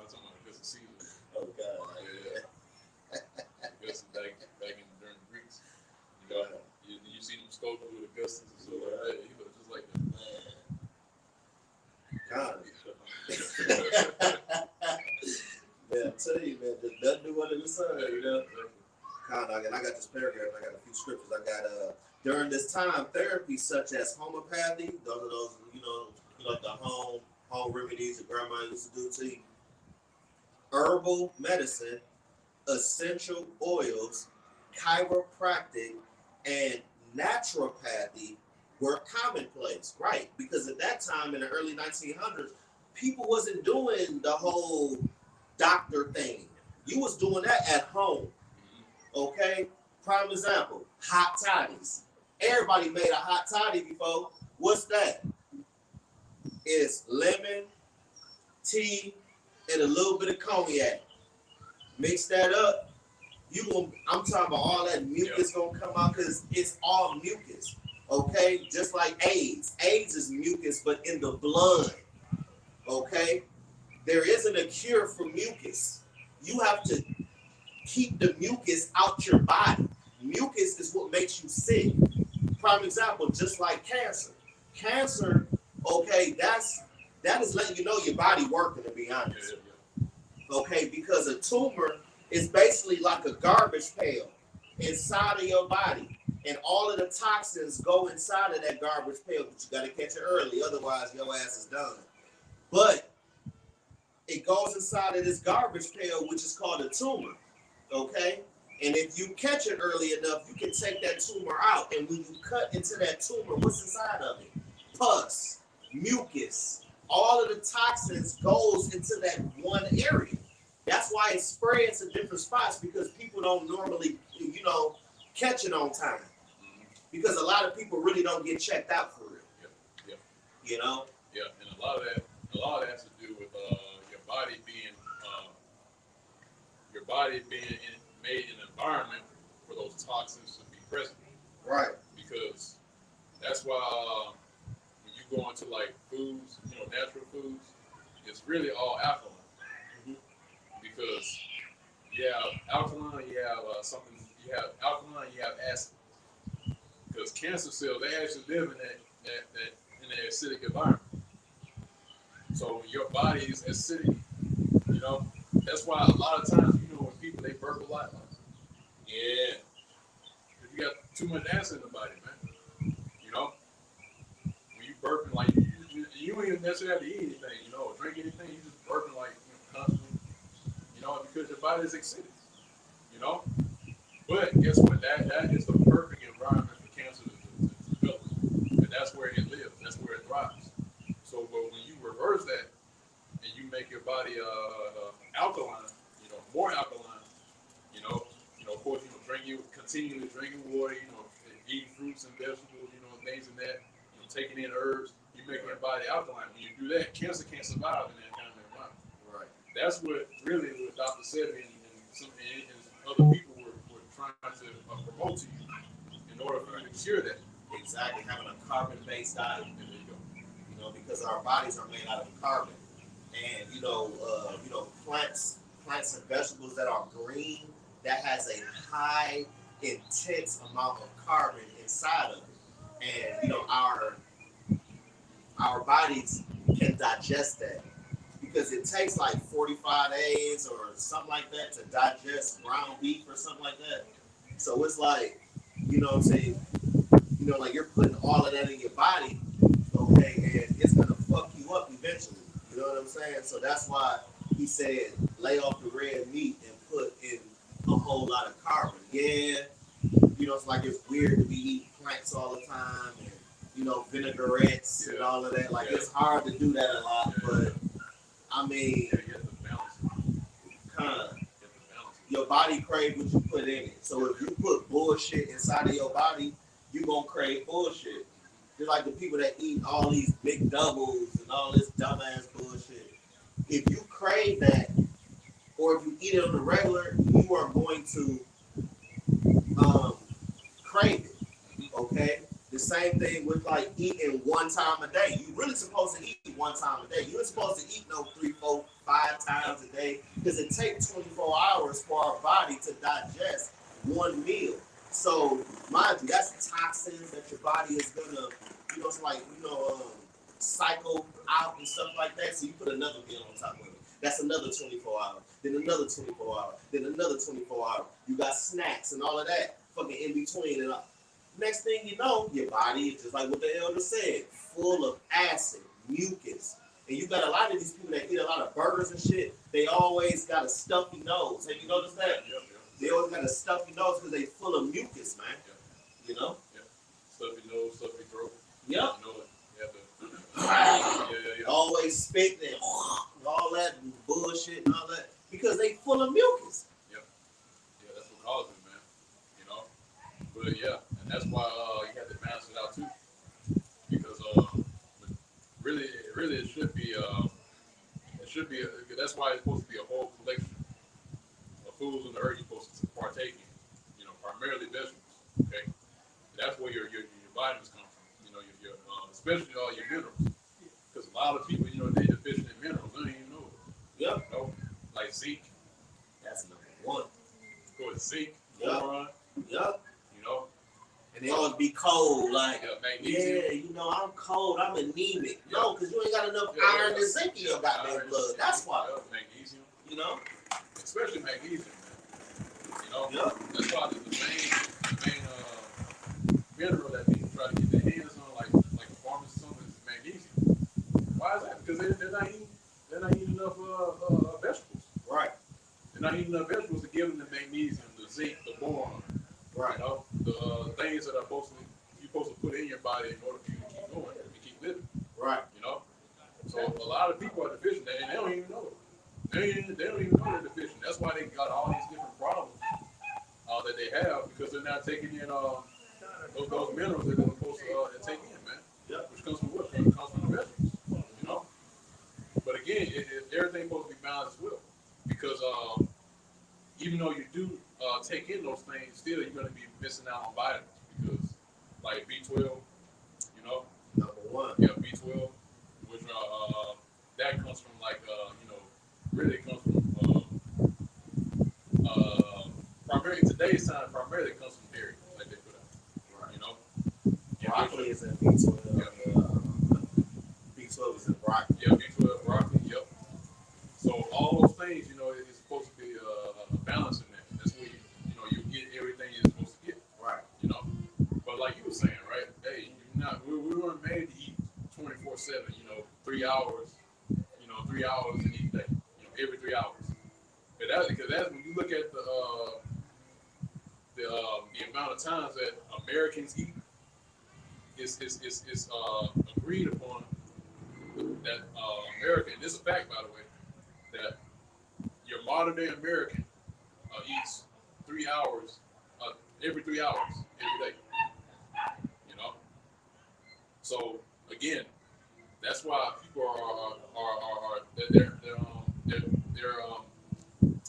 I'm talking about Augustus Caesar. Oh God. Yeah. Augustus back in during the Greeks. You know, you see them sculptures with Augustus and stuff like that. He looks just like that. Man, I'm telling you, man, just doesn't do under the sun, you know. And I got this paragraph, and I got a few scriptures. I got during this time, therapy such as homeopathy, those you know the home remedies that grandma used to do to you, herbal medicine, essential oils, chiropractic, and naturopathy were commonplace, right? Because at that time in the early 1900s, people wasn't doing the whole doctor thing. You was doing that at home. Okay? Prime example, hot toddies. Everybody made a hot toddy before. What's that? It's lemon, tea, and a little bit of cognac. Mix that up. I'm talking about all that mucus gonna come out because it's all mucus. Okay? Just like AIDS. AIDS is mucus, but in the blood. Okay? There isn't a cure for mucus. You have to keep the mucus out your body. Mucus is what makes you sick. Prime example, just like cancer. Cancer, okay, that is letting you know your body working, to be honest. Okay, because a tumor is basically like a garbage pail inside of your body. And all of the toxins go inside of that garbage pail, but you got to catch it early, otherwise your ass is done. But it goes inside of this garbage pail, which is called a tumor. Okay? And if you catch it early enough, you can take that tumor out. And when you cut into that tumor, what's inside of it? Pus, mucus, all of the toxins goes into that one area. That's why it spreads to different spots, because people don't normally, you know, catch it on time. Because a lot of people really don't get checked out for real. Yeah. You know? Yeah, and a lot of that has to do with your body being made an environment for those toxins to be present. Right. Because that's why when you go into like foods, you know, natural foods, it's really all alkaline. Because you have alkaline, you have alkaline, you have acid. Because cancer cells, they actually live in that acidic environment. So when your body is acidic, you know, that's why a lot of times, you know, when people, they burp a lot. Yeah. Because you got too much acid in the body, man. You know? When you burping, like, you don't even necessarily have to eat anything, you know, or drink anything. You just burping, like, you know, constantly. You know, because your body is acidic. You know? But guess what? That is the perfect environment for cancer to develop. And that's where it lives. That's where it thrives. So, but when you reverse that and you make your body alkaline, you know, more alkaline, you know, of course, you know, continually drinking water, you know, eating fruits and vegetables, you know, things in that, you know, taking in herbs, you make your body alkaline. When you do that, cancer can't survive in that kind of environment. Right. That's what really what Dr. Sebi and other people were trying to promote to you in order for you to cure that. Exactly, having a carbon-based diet. There you go. You know, because our bodies are made out of carbon, and you know, plants and vegetables that are green, that has a high intense amount of carbon inside of it, and our bodies can digest that because it takes like 45 days or something like that to digest ground beef or something like that. So it's like, what I'm saying, like you're putting all of that in your body, okay, and it's gonna fuck you up eventually. You know what I'm saying? So that's why he said lay off the red meat and put in a whole lot of carbon. Yeah, it's like it's weird to be eating planks all the time and vinaigrettes and all of that. Like it's hard to do that a lot, but I mean, kind of your body craves what you put in it. So if you put bullshit inside of your body, you gonna crave bullshit. Just like the people that eat all these big doubles and all this dumbass bullshit. If you crave that, or if you eat it on the regular, you are going to crave it. Okay? The same thing with like eating one time a day. You really supposed to eat one time a day. You ain't supposed to eat no 3, 4, 5 times a day because it takes 24 hours for our body to digest one meal. So mind you, that's toxins that your body is gonna, it's like cycle out and stuff like that. So you put another meal on top of it. That's another 24 hours. Then another 24 hours. Then another 24 hours. You got snacks and all of that fucking in between. And next thing you know, your body is just like what the elder said, full of acid, mucus. And you got a lot of these people that eat a lot of burgers and shit. They always got a stuffy nose. Have you noticed that? Yep. They always got a stuffy nose because they full of mucus, man. Yep. Stuffy nose, stuffy throat. Yep. Yeah. Always spit and all that bullshit and all that because they full of mucus. Yep. Yeah, that's what causes it, man. But yeah, and that's why you have to balance it out too. Because really it should be that's why it's supposed to be a whole collection of foods on the earth you're supposed to partake in. Primarily vegetables. Okay, that's where your vitamins come from. Your especially all your minerals. Because a lot of people, they deficient in minerals. They don't even know it. Yep. Like zinc. That's number one. Of course, zinc, Yep. boron. Yep. And they always be cold, like, magnesium. I'm cold, I'm anemic. No, because you ain't got enough iron and zinc in your goddamn blood. That's why. Magnesium. Especially magnesium, man. That's why the main mineral that people try to get their hands on, like the farmers or something, is magnesium. Why is that? Because they're not eating enough vegetables. Right. They're not eating enough vegetables to give them the magnesium, the zinc, the boron. Right. The things that you're supposed to put in your body in order for you to keep going and keep living. Right. So a lot of people are deficient and they don't even know it. They don't even know they're deficient. That's why they got all these different problems that they have because they're not taking in those minerals that they're supposed to take in, man. Yep. Which comes from what? Comes from the vegetables. But again, everything's supposed to be balanced as well because even though you do take in those things, still you're going to be missing out on vitamins because, like B12, number one. Yeah, B12, which that comes from really comes from primarily today's time. Primarily comes from dairy, like they put out. Right. Broccoli is in B12. B12 is in broccoli. Yeah, B12, broccoli. Yep. So all those things, it's supposed to be a balance in there. That's where you get everything you're supposed to get. Right. But like you were saying, right? Hey, we weren't made to eat 24/7. 3 hours. 3 hours in each day. Every 3 hours. But that's when you look at the amount of times that Americans eat. It's agreed upon that America, and this is a fact, by the way, that your modern day American eats 3 hours every 3 hours every day. So again, that's why people are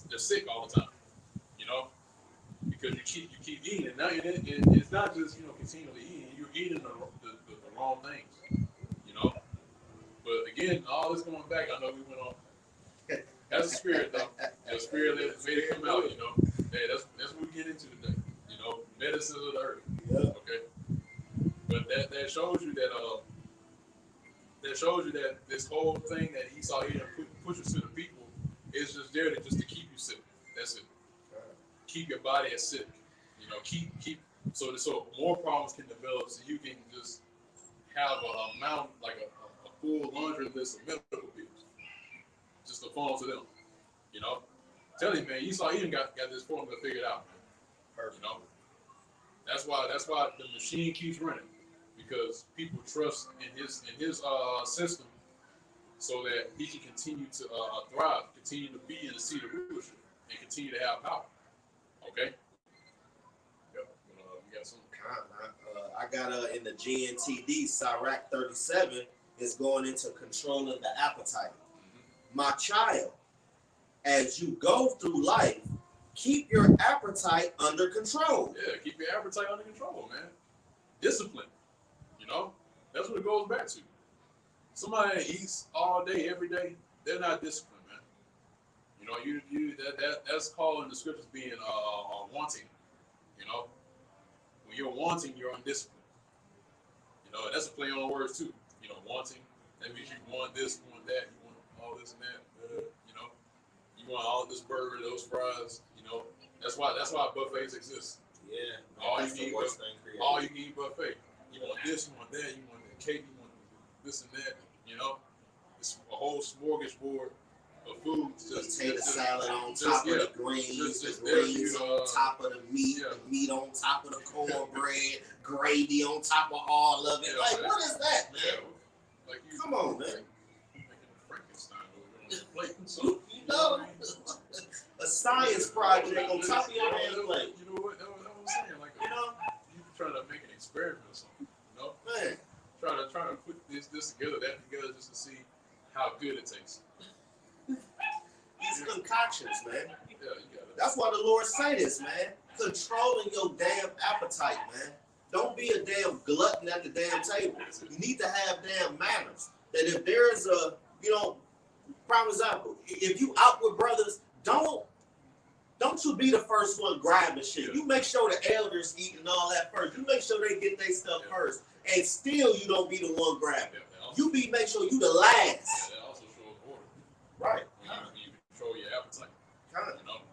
they're sick all the time. Because you keep eating, and now it's not just continually eating. You're eating the wrong things. But again, all this going back. I know we went on. That's the spirit, though. The spirit that made it come out. Hey, that's what we get into today. that shows you that this whole thing that Esau Edom pushes to the people is just there to keep you sick. That's it. Keep your body acidic. You know, keep so more problems can develop, so you can just have a amount like a full laundry list of medical bills just to fall to them. You know, tell you, man, Esau Edom got this formula figured out, man. Perfect. You know, that's why the machine keeps running, because people trust in his system, so that he can continue to thrive, continue to be in the seat of rulership, and continue to have power. Okay. Yep. You got some. I got in the GNTD, Sirach 37 is going into controlling the appetite. Mm-hmm. My child, as you go through life, keep your appetite under control. Yeah, keep your appetite under control, man. Discipline. You know, that's what it goes back to. Somebody that eats all day, every day, they're not disciplined, man. You know, that's called in the scriptures being wanting. You know, when you're wanting, you're undisciplined. You know, that's a play on words too. You know, wanting, that means you want this, you want that, you want all this and that. You know, you want all this burger, those fries. You know, that's why buffets exist. Yeah, all you can eat buffet. You want this, you want that, you want the cake, you want this and that. You know, it's a whole smorgasbord of foods. Potato salad on top of the greens, the greens on top of the meat on top of the cornbread, gravy on top of all of it. Yeah, like, man. What is that, man? Yeah, like come on, man. Making a Frankenstein over on the plate. So, you know, a science project on top of your damn plate. You know what? That's what I'm saying. Like, you know, you trying to make an experiment or something. You know, man. Trying to put this together, that together, just to see how good it tastes. These concoctions, man. Yeah, you got it. That's why the Lord say this, man. Controlling your damn appetite, man. Don't be a damn glutton at the damn table. You need to have damn manners. That if there is a, prime example, if you out with brothers, don't you be the first one grabbing shit. You make sure the elders eat and all that first. You make sure they get their stuff first. And still you don't be the one grabbing. You make sure you the last. Yeah, that also shows order. Right. When you control your appetite. You know?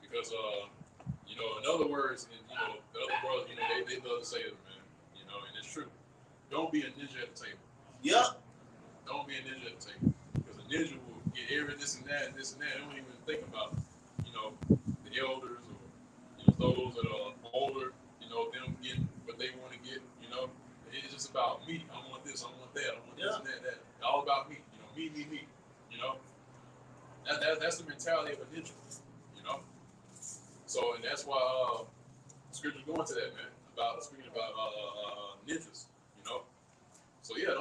Because in other words, and the other brothers, they love to say it, man. You know, and it's true. Don't be a ninja at the table. Yep. Don't be a ninja at the table. Because a ninja will get this and that and this and that. They don't even think about, the elders or those that are older, them getting what they want to get, It's just about me. I want this, I want that, I want this and that. All about me. Me. That's the mentality of a ninja. So, and that's why scripture's going to that, man. Speaking about ninjas. So yeah,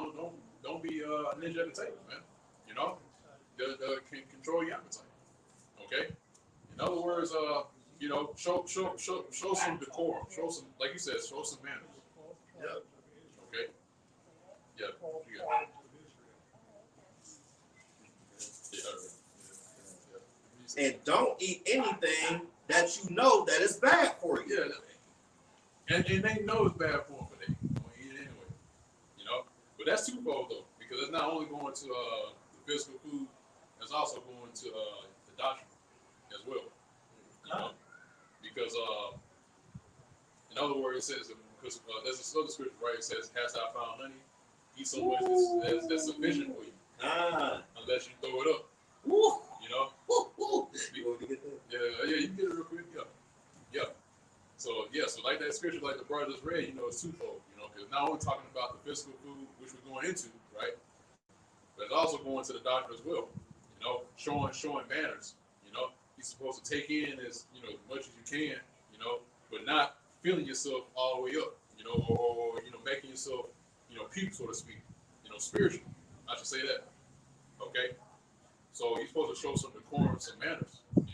don't be a ninja at the table, man. Can control your appetite. Okay. In other words, show some decorum. Show some, like you said, show some manners. Yeah. Okay. Yeah. You got it. And don't eat anything that you know that is bad for you. Yeah. And they know it's bad for them, but they don't eat it anyway. But that's twofold though, because it's not only going to the physical food, it's also going to the doctrine as well. Because in other words, it says, because there's another scripture, right? It says, "Hast thou found honey? Eat so much that's sufficient for you, unless you throw it up." Woo. You want to get that? Yeah, you can get it real quick. Yeah. So like that scripture, like the brother just read, it's twofold. Because not only talking about the physical food, which we're going into, right? But it's also going to the doctrine as well. Showing manners. You're supposed to take in as much as you can, but not filling yourself all the way up, or making yourself, puke, so to speak, spiritually. I should say that. Okay. So you're supposed to show some decorum, some manners, and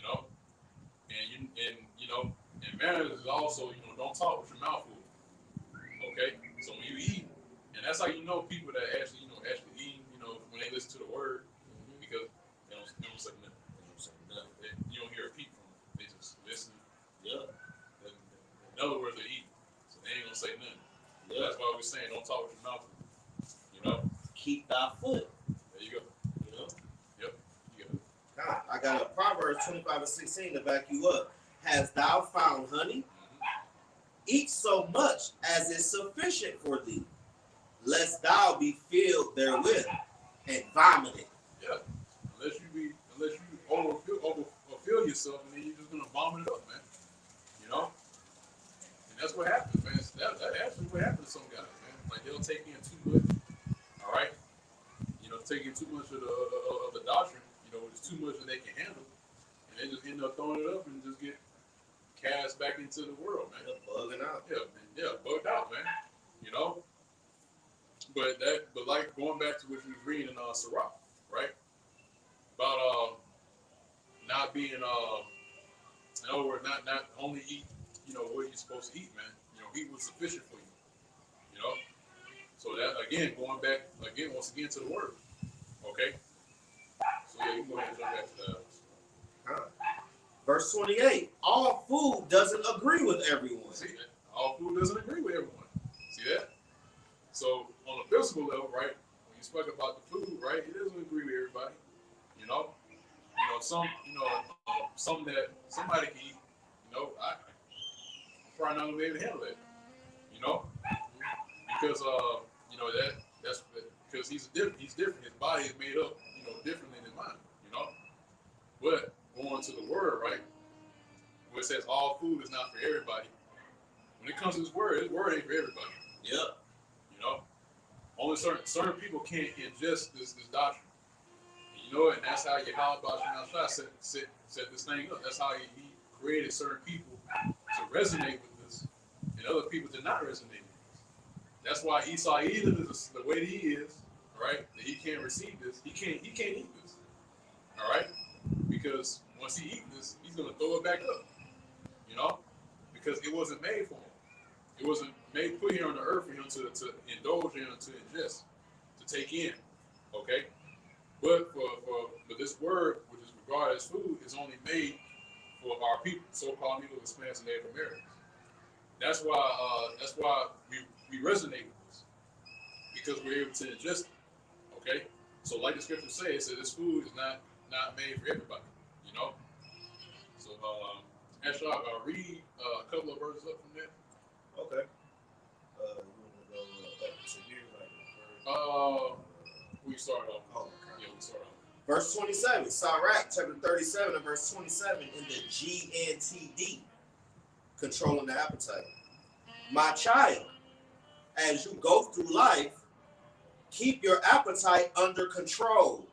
manners is also, don't talk with your mouth full. Okay. So when you eat, and that's how people that actually eat, when they listen to the word, because they don't say nothing. You don't hear a peep from them. They just listen. Yeah. In other words, they eat. So they ain't gonna say nothing. Yeah. That's why we're saying don't talk with your mouth. Keep thy foot. There you go. You know? Yep. You got it. God, I got a Proverbs 25:16 to back you up. Hast thou found honey? Eat so much as is sufficient for thee, lest thou be filled therewith and vomited. Yeah. Unless you overfill yourself, and then you're just gonna vomit it up, man. You know? And that's what happens, man. That actually what happens to some guys, man. Like they'll take in too much. All right. You know, take in too much of the doctrine. You know, it's too much that they can handle, and they just end up throwing it up and just get cast back into the world, man. Bugging out. Yeah, bugged out, man. You know. But like going back to what you was reading in Sirach, right? About not being in other words, not only eat, you know, what you're supposed to eat, man. You know, eat what's sufficient for you. You know. So that again, going back once again to the word. Okay. So yeah, you can go ahead and jump back to that. Verse 28. All food doesn't agree with everyone. See that? All food doesn't agree with everyone. See that? So on a physical level, right? When you spoke about the food, right? It doesn't agree with everybody. You know, some that somebody can eat. You know, I'm probably not gonna be able to handle that. You know, because you know that's because he's different. His body is made up, you know, differently than mine. You know, but going to the word, right? Where it says all food is not for everybody. When it comes to his word ain't for everybody. Yep. You know, only certain people can't ingest this doctrine. And you know, and that's how Yahweh set this thing up. That's how he created certain people to resonate with this, and other people to not resonate with this. That's why Esau Edom is the way that he is, right? That he can't receive this. He can't eat this. All right, because once he eats this, he's gonna throw it back up. You know, because it wasn't made for him. It wasn't put here on the earth for him to indulge in, to ingest, to take in. Okay, but for this word, which is regarded as food, is only made for our people, so-called Negro Hispanics and Native Americans. That's why we resonate with this, because we're able to ingest it. Okay, so like the scripture says, this food is not made for everybody. You know, so actually, I'll read a couple of verses up from there. Okay. You want to go up to here, like We start off. Oh, okay. Yeah, we start off. Verse 27, Sirach, chapter 37, and verse 27 in the GNTD, controlling the appetite. My child, as you go through life, keep your appetite under control,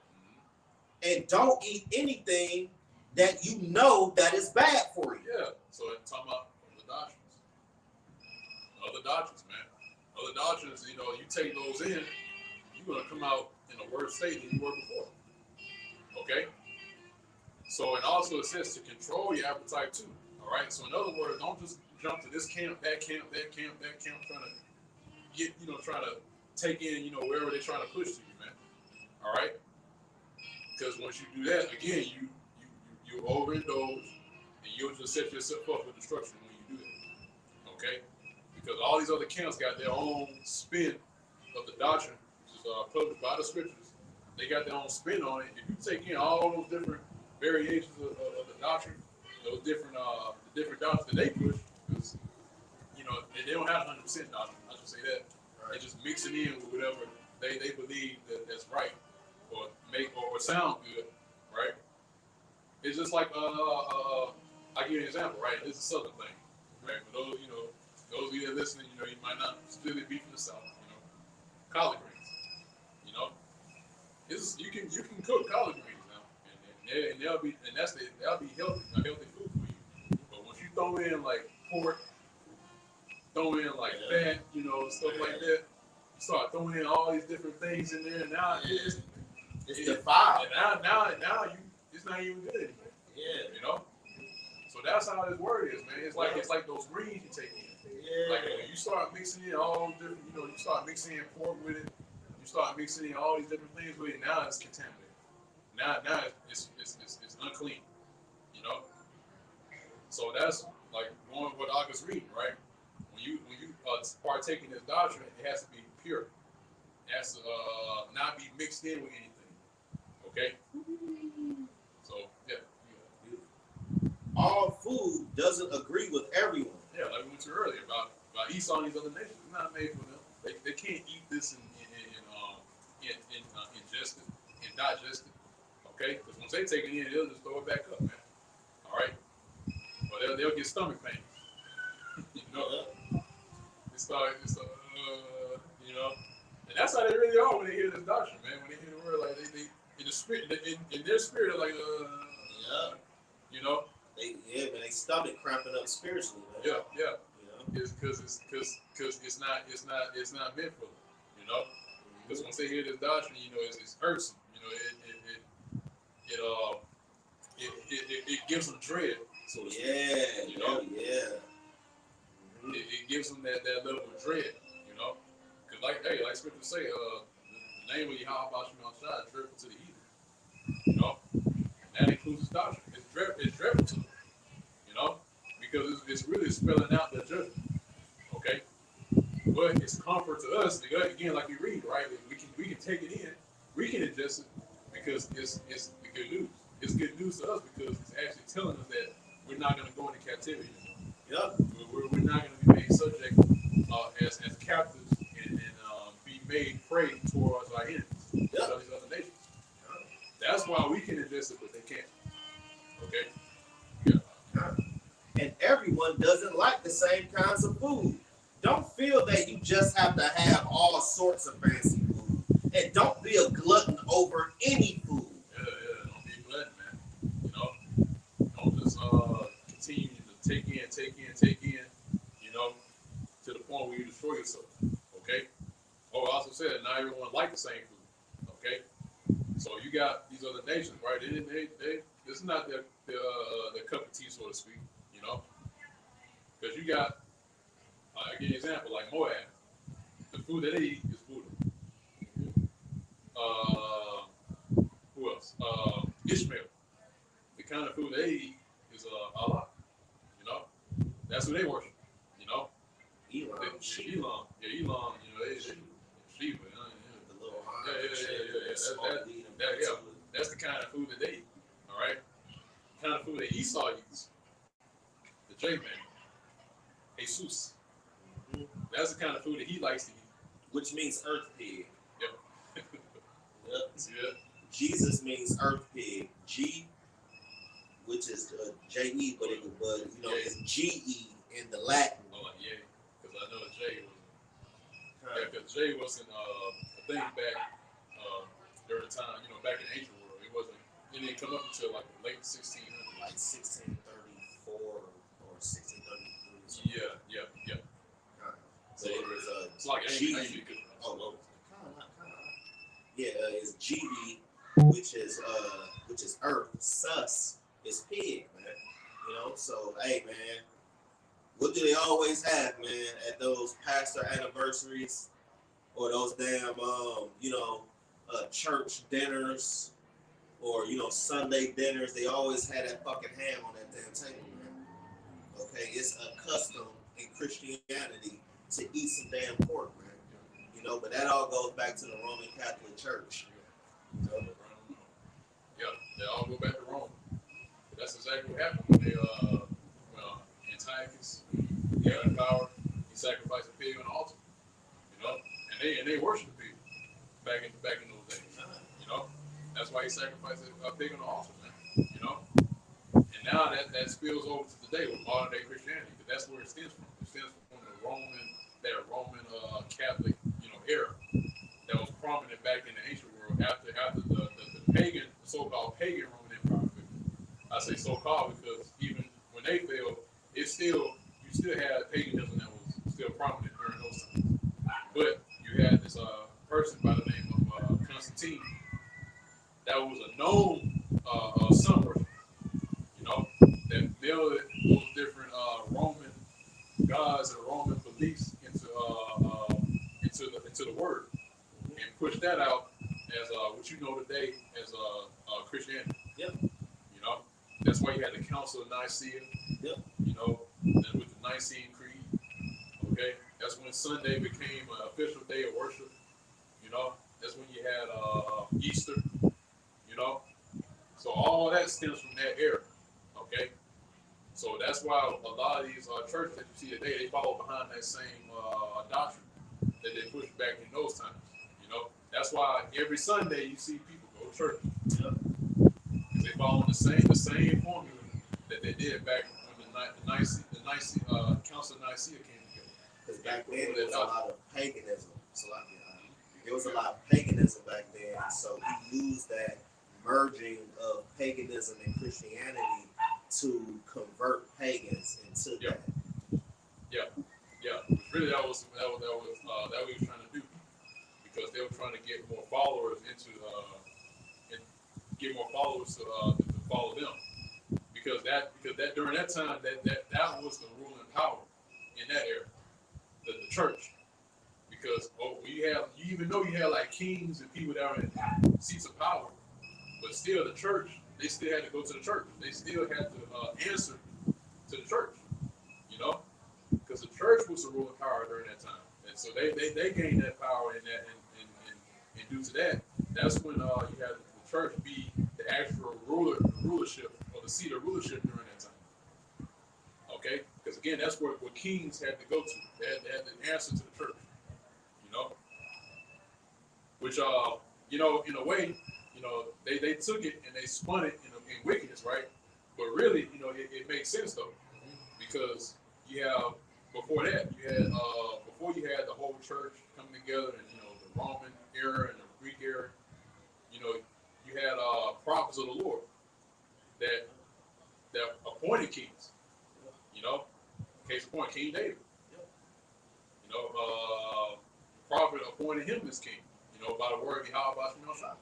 and don't eat anything that you know that is bad for you. Yeah. So I'm talking about other doctrines, man. Other doctrines, you know, you take those in, you're gonna come out in a worse state than you were before. Okay? So, and also it says to control your appetite too. All right. So in other words, don't just jump to this camp, that camp, trying to take in, you know, wherever they're trying to push to you, man. All right. Because once you do that, again, you overindulge, and you'll just set yourself up for destruction when you do that. Okay. Because all these other camps got their own spin of the doctrine, which is published by the scriptures. They got their own spin on it. If you take in all those different variations of the doctrine, those different the different doctrines that they push, because you know they don't have 100% doctrine. I should say that. Right. They just mix it in with whatever they believe that's right or make or sound good, right? It's just like I give you an example, right? This is a Southern thing, right? For those those of you that are listening, you know, you might not still be from the South, you know, collard greens, you know, you can cook collard greens now, and that'll be healthy, a healthy food for you. But once you throw in like pork, throw in like fat, you know, stuff like that, you start throwing in all these different things in there, and now it's defiled. Now it's not even good anymore. Yeah, you know. So that's how this word is, man. It's like those greens you take in. Yeah. Like when you start mixing in all those different, you know, you start mixing in pork with it, you start mixing in all these different things with it. Now it's contaminated. Now it's unclean, you know. So that's like going with what August reading, right? When you partake in this doctrine, it has to be pure. It has to not be mixed in with anything. Okay. So yeah. All food doesn't agree with everyone. Yeah, like we went to earlier about Esau and these other nations. It's not made for them. They can't eat this and ingest it and digest it. Okay, because once they take it in, they'll just throw it back up, man. All right, but they'll get stomach pain. You know, you know, and that's how they really are when they hear this doctrine, man. When they hear the word, like they in the spirit, in their spirit, they're like, yeah, you know. Man, they stomach cramping up spiritually, man. Yeah. You know? It's because it's not meant for them, you know. Because once they hear this doctrine, you know, it's irksome. You know, it gives them dread, so to speak. Yeah, you know. Yeah. Mm-hmm. It gives them that level of dread, you know. Because like Scripture say, the name of Yahweh Bashim Shai is dreadful to the heathen, you know. And that includes his doctrine. It's dreadful to them, you know, because it's really spelling out the judgment. Okay, but it's comfort to us. Again, like we read, right? We can take it in, we can ingest it because it's the good news. It's good news to us because it's actually telling us that we're not going to go into captivity. Yep. We're not going to be made subject as captives and be made prey towards our enemies. Yep. These other nations. That's why we can ingest it, but they can't. Okay. Yeah. And everyone doesn't like the same kinds of food. Don't feel that you just have to have all sorts of fancy food. And don't be a glutton over any food. Yeah, don't be a glutton, man. You know, don't just continue to take in, you know, to the point where you destroy yourself. Okay? Oh, I also said not everyone like the same food. Okay? So you got these other nations, right? They it's not the cup of tea, so to speak, you know? Because you got, I give you an example, like Moab. The food that they eat is Buddha. Who else? Ishmael. The kind of food they eat is Allah. You know? That's who they worship. You know? Elam. Elam. Yeah, Elam. You know, they Shiva. The little That's the kind of food that they eat. All right? The kind of food that Esau eats. The J-Man. Jesus. Mm-hmm. That's the kind of food that he likes to eat. Which means earth pig. Yep. Yep. Yeah. Jesus means earth pig. G, which is J-E, but you know, it's G-E in the Latin. Oh, yeah. Because I know J was, because J wasn't a thing back during the time, you know, back in the ancient world. It didn't come up until like the late 1600s. Like 1634 or 1633. Yeah. So it was it's like G. Oh, well, yeah, it's GB, which is earth. Sus is pig, man. You know, so hey, man, what do they always have, man, at those pastor anniversaries or those damn church dinners or Sunday dinners? They always had that fucking ham on that damn table, man. Okay, it's a custom in Christianity to eat some damn pork, man. You know, but that all goes back to the Roman Catholic Church. You know? Yeah, they all go back to Rome. That's exactly what happened when they Antiochus, he got in power, he sacrificed a pig on the altar. You know, and they worshiped the pig back in those days. You know, that's why he sacrificed a pig on the altar, man. You know, and now that spills over to today with modern day Christianity. That's where it stems from. It stems from the Roman Catholic, era that was prominent back in the ancient world after the pagan, the so-called pagan Roman Empire. I say so-called because even when they fell, you still had paganism that was still prominent during those times. But you had this person by the name of Constantine that was a known sun worshiper, that melded those different Roman gods and Roman beliefs into the word and pushed that out as what you know today as Christianity. Yep. That's why you had the Council of Nicaea. Yep. And with the Nicene Creed. Okay, that's when Sunday became an official day of worship. That's when you had Easter. You know, so all that stems from that era. Okay, so that's why a lot of these churches that you see today, they follow behind that same doctrine that they pushed back in those times. You know, that's why every Sunday you see people go to church. Yep. They follow the same formula that they did back when the Council of Nicaea came together. Because back then there was a lot of paganism. There was a lot of paganism back then, so he used that merging of paganism and Christianity to convert pagans into that. Yeah. Really, that was what he was trying to do, because they were trying to get more followers to follow them, because that during that time that was the ruling power in that era, the church. Because even though you had like kings and people that were in seats of power, but still the church, they still had to go to the church. They still had to answer to the church, you know, because the church was the ruling power during that time, and so they gained that power in that, and due to that, that's when you had the church be the actual rulership, or the seat of rulership during that time. Okay, because again, that's where kings had to go to. They had to answer to the church. You know, which you know, in a way, you know, they took it and they spun it in wickedness, right? But really, you know, it makes sense though, because you have before you had the whole church coming together, and you know, the Roman era and the Greek era, you know, you had prophets of the Lord that appointed kings. You know, case in point, King David. You know, prophet appointed him as king, you know, by the word of Yahweh Shai.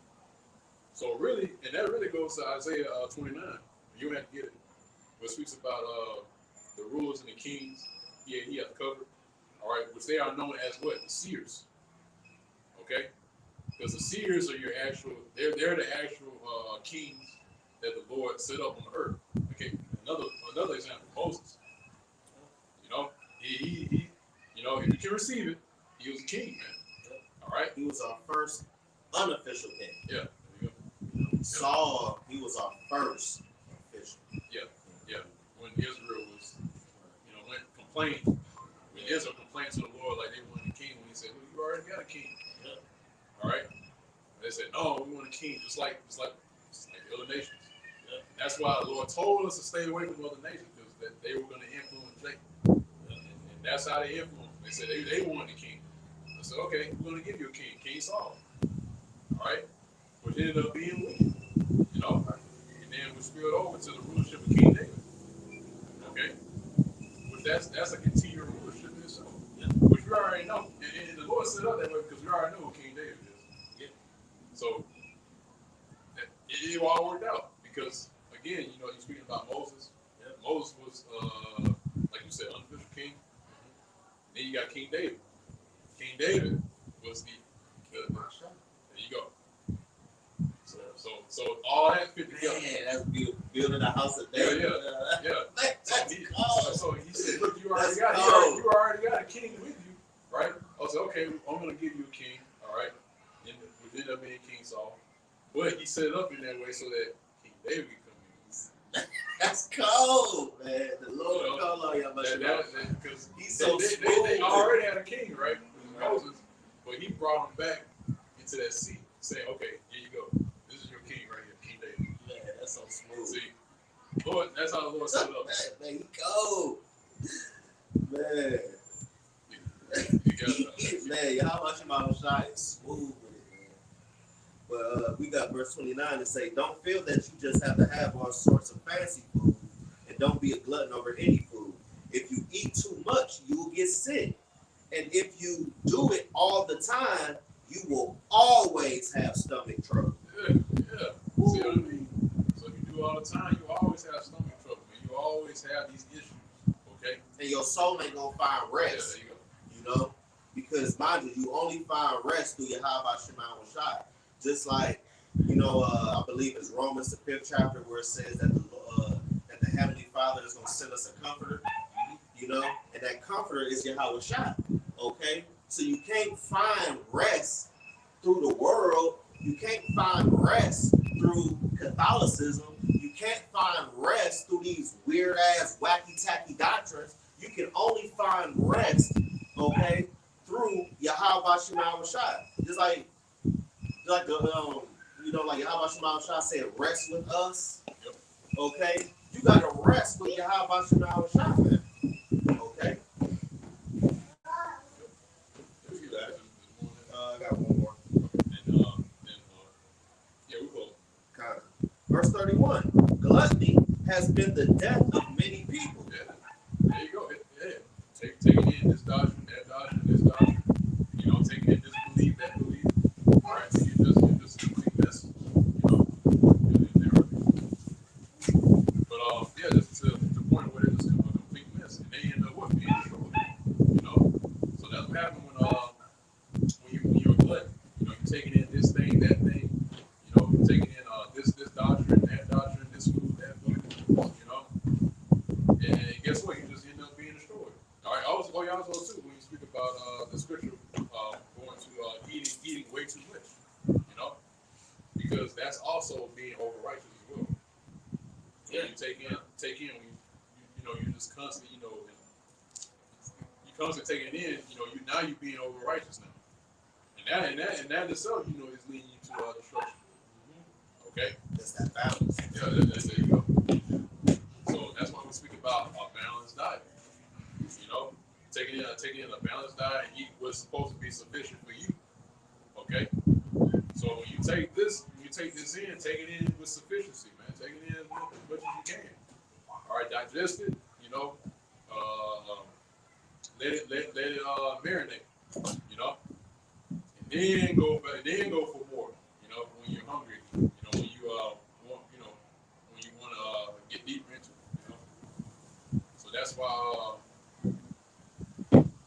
So really, and that really goes to Isaiah 29. You don't have to get it. It speaks about the rulers and the kings he has covered, all right, which they are known as what? The seers. Okay? Because the seers are your actual, they're the actual kings that the Lord set up on the earth. Okay, another example, Moses. You know, he you know, if you can receive it, he was a king, man. All right. He was our first unofficial king. Yeah. There you go. Saul, he was our first official. Yeah. When Israel was, you know, when Israel complained to the Lord like they wanted a king, when he said, "Well, you already got a king." Yeah. All right. And they said, "No, we want a king, just like the other nations." Yeah. That's why the Lord told us to stay away from other nations, because that they were going to influence Jacob. And that's how they influenced. They said they wanted a king. I said, okay, we're going to give you a king, King Saul. All right? Which ended up being wicked, you know? And then we spilled over to the rulership of King David. Okay? Which that's a continual rulership in itself. Yeah. Which we already know. And the Lord set it up that way because we already know who King David is. Yeah. So it all worked out because, again, you know, you're speaking about Moses. Yeah. Moses was, like you said, unofficial king. Then you got King David. King David was there you go. So all that fit together. Man, that's beautiful. Building a house of David. Yeah. So he said, look, you already got a king with you, right? I said, okay, I'm gonna give you a king, all right. And we ended up being King Saul. But he set it up in that way so that King David could come in. That's cold, man. The Lord called on y'all, because he's so smooth. They already had a king, right? Moses, but he brought him back into that seat, saying, "Okay, here you go. This is your king right here, King David." Man, that's so smooth. See, Lord, that's how the Lord set it up. Man, he cold. Man. Man, Yahweh Shai is smooth with it, man. But we got verse 29 to say, don't feel that you just have to have all sorts of fancy food, and don't be a glutton over any food. If you eat too much, you will get sick. And if you do it all the time, you will always have stomach trouble. Yeah. See what I mean? So if you do it all the time, you always have stomach trouble, man. You always have these issues, okay? And your soul ain't gonna find rest. Yeah, there you go. You know? Because mind you only find rest through Yahweh Shai. Just like, you know, I believe it's Romans the 5th chapter where it says that the Heavenly Father is gonna send us a comforter. You know, and that comforter is Yahweh Shai. Okay, so you can't find rest through the world. You can't find rest through Catholicism. You can't find rest through these weird ass wacky tacky doctrines. You can only find rest, okay, through Yahweh Shema Shai. Just like the like Yahweh Shema Shai said, rest with us. Yep. Okay, you gotta rest with Yahweh Shema Shai, man. Okay. I got one more. Yeah, we will. Kind of. Verse 31. Gluttony has been the death of many people. Yeah. There you go. Yeah. Taking in this doctrine, that doctrine, this doctrine. You know, taking in this belief, that belief. All right, so you're just a complete mess. You know. But yeah, just to the point where it's a complete mess, and they end up what being destroyed. You know. So that's what happened when you're a glutton. You know, you're taking in this thing, that thing. You know, you're taking in this doctrine, that doctrine, this food, that food. You know. And guess what? You just end up being destroyed. All right. Also too, when you speak about the scripture going to eating way too much. You know, because that's also being over righteous as well. Yeah. You take in you know, you're just constantly, you know, you constantly taking it in. You know, now you're being over righteous now, and that itself, you know, is leading you to destruction. Okay. That's that balance. Yeah, there you go. So that's why we speak about a balanced diet. You know, taking in a balanced diet and eat what's supposed to be sufficient for you. Okay. So when you take this in, take it in with sufficiency, man. Take it in as much as you can. All right, digest it. You know, let it marinate. You know, and then go for more. You know, when you're hungry. You know, when you want to get deeper into it. You know, so that's why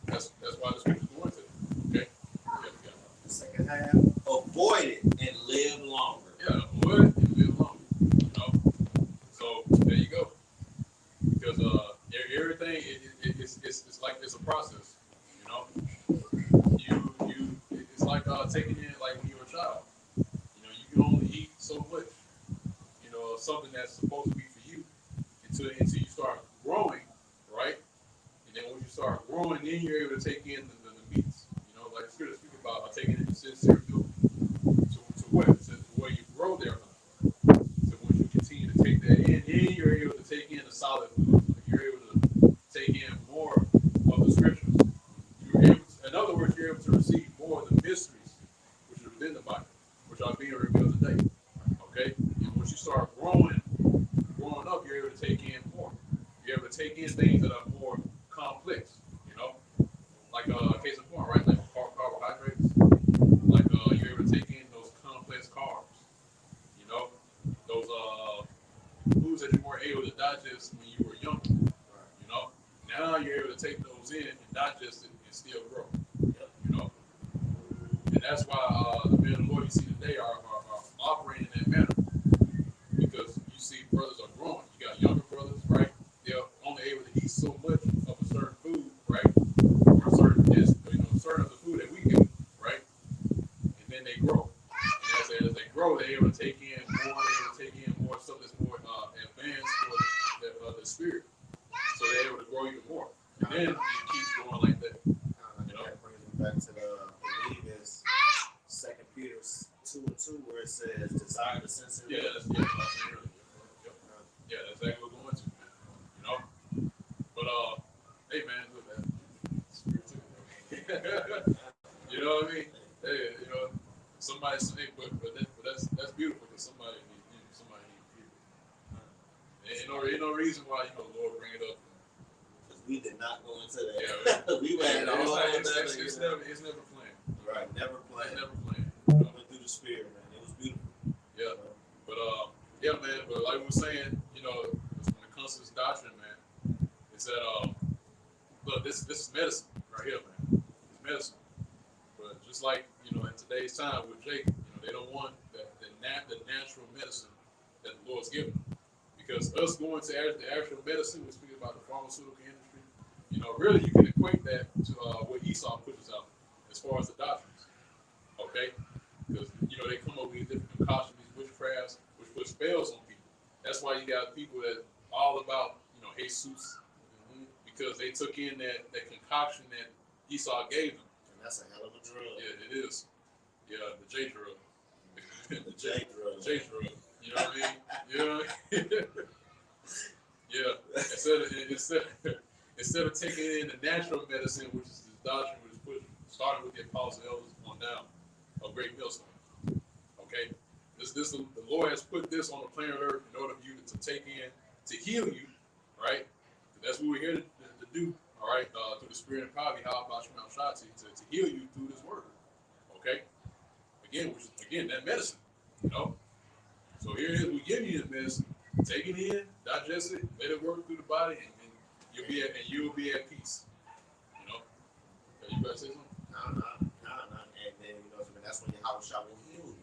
the scriptures go into it. Okay. Yeah, we got The second half. Avoid it and live longer. Yeah, avoid it and live longer. You know. So there you go. Because everything it's like it's a process. You know. It's like taking in like when you're a child. You know, you can only eat so much. You know, something that's supposed to be for you until you start growing, right? And then when you start growing, then you're able to take in the meats. You know, like the scripture speak about taking in the sincere milk to what? To where you grow there. So when you continue to take that in, then you're able to take in the solid food. Like you're able to take in more of the scriptures. In other words, you're able to receive more of the mysteries which are within the Bible, which are being revealed today. Okay? And once you start growing up, you're able to take in more. You're able to take in things that are more complex, you know? Like case in point, right? Like carbohydrates. Like you're able to take in those complex carbs. You know? Those foods that you weren't able to digest when you were younger. You know? Now you're able to take those in and digest it and still grow. You know? And that's why the men of the Lord you see today are operating in that manner. Because you see brothers are growing. You got younger brothers, right? They're only able to eat so much of a certain food, right? Or certain of the food that we get, right? And then they grow. And as they grow, they're able to take in more stuff that's more advanced for the spirit. So they're able to grow even more. And then it keeps going like that. You know? That brings me back to I believe it's 2 Peter 2:2 where it says desire the sincere. Yeah, that's what I said earlier. Yep. Yeah, that's exactly what we're going to, man. You know? But hey man, look man. Spirit too. You know what I mean? Hey, you know, somebody say but that's beautiful because somebody needs people. Ain't no reason why, you know, the Lord bring it up. We did not go into that. Yeah, we went all it's never planned. Right, never planned. It's never planned. Went through the spirit, man. It was beautiful. Yeah. But yeah, man, but like we were saying, you know, when it comes to this doctrine, man, is that look, this is medicine right here, man. It's medicine. But just like, you know, in today's time with Jake, you know, they don't want the natural medicine that the Lord's given them. Because us going to the actual medicine, we're speaking about the pharmaceutical industry, you know, really you can equate that to what Esau pushes out as far as the doctrines. Okay? spells on people. That's why you got people that all about, Jesus, because they took in that concoction that Esau gave them. And that's a hell of a drug. Yeah, it is. Yeah, the J drug. The J drug. J drug. You know what I mean? Yeah. Instead of taking in the natural medicine, which is the doctrine which is starting with the apostle elders on down, a great millstone. Okay? The Lord has put this on the planet earth in order for you to take in, to heal you, right? That's what we're here to do, all right? Through the spirit and power of Yahweh Shai, to heal you through this word. Okay? Again, that medicine, So here it is, we give you the medicine, take it in, digest it, let it work through the body, and you'll be at peace. You better say something? No. And then, that's when Yahweh Shai will heal you.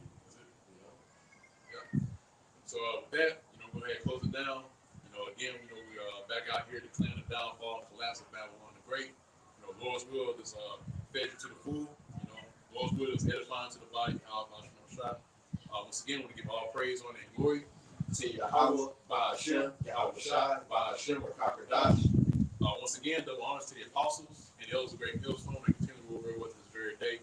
Yeah. So with that, go ahead and close it down. Again, we're back out here declaring the downfall and collapse of Babylon the Great. Lord's will is fed you to the full. Lord's will is edifying to the body. Once again, we want to give all praise, honor, and glory to Yahweh, Ba'ashem, Yahweh Shai, Ba'ashem, Rakakadash. Once again, double honors to the apostles and the elders of the great millstone that continue to rule with us this very day.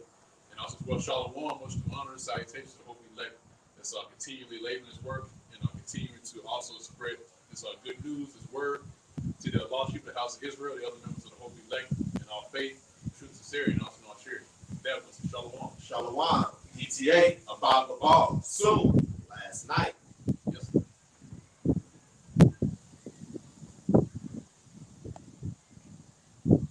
And also, as well, Shalom, much honor and salutations to Hope Elect that's continually laboring this work and continuing to also spread this good news, this word to the lost people of the house of Israel, the other members of the Hope Elect, and our faith, truth, sincerity, and also in our charity. That was Shalom. Shalom. ETA, about the ball. Soon. Last night.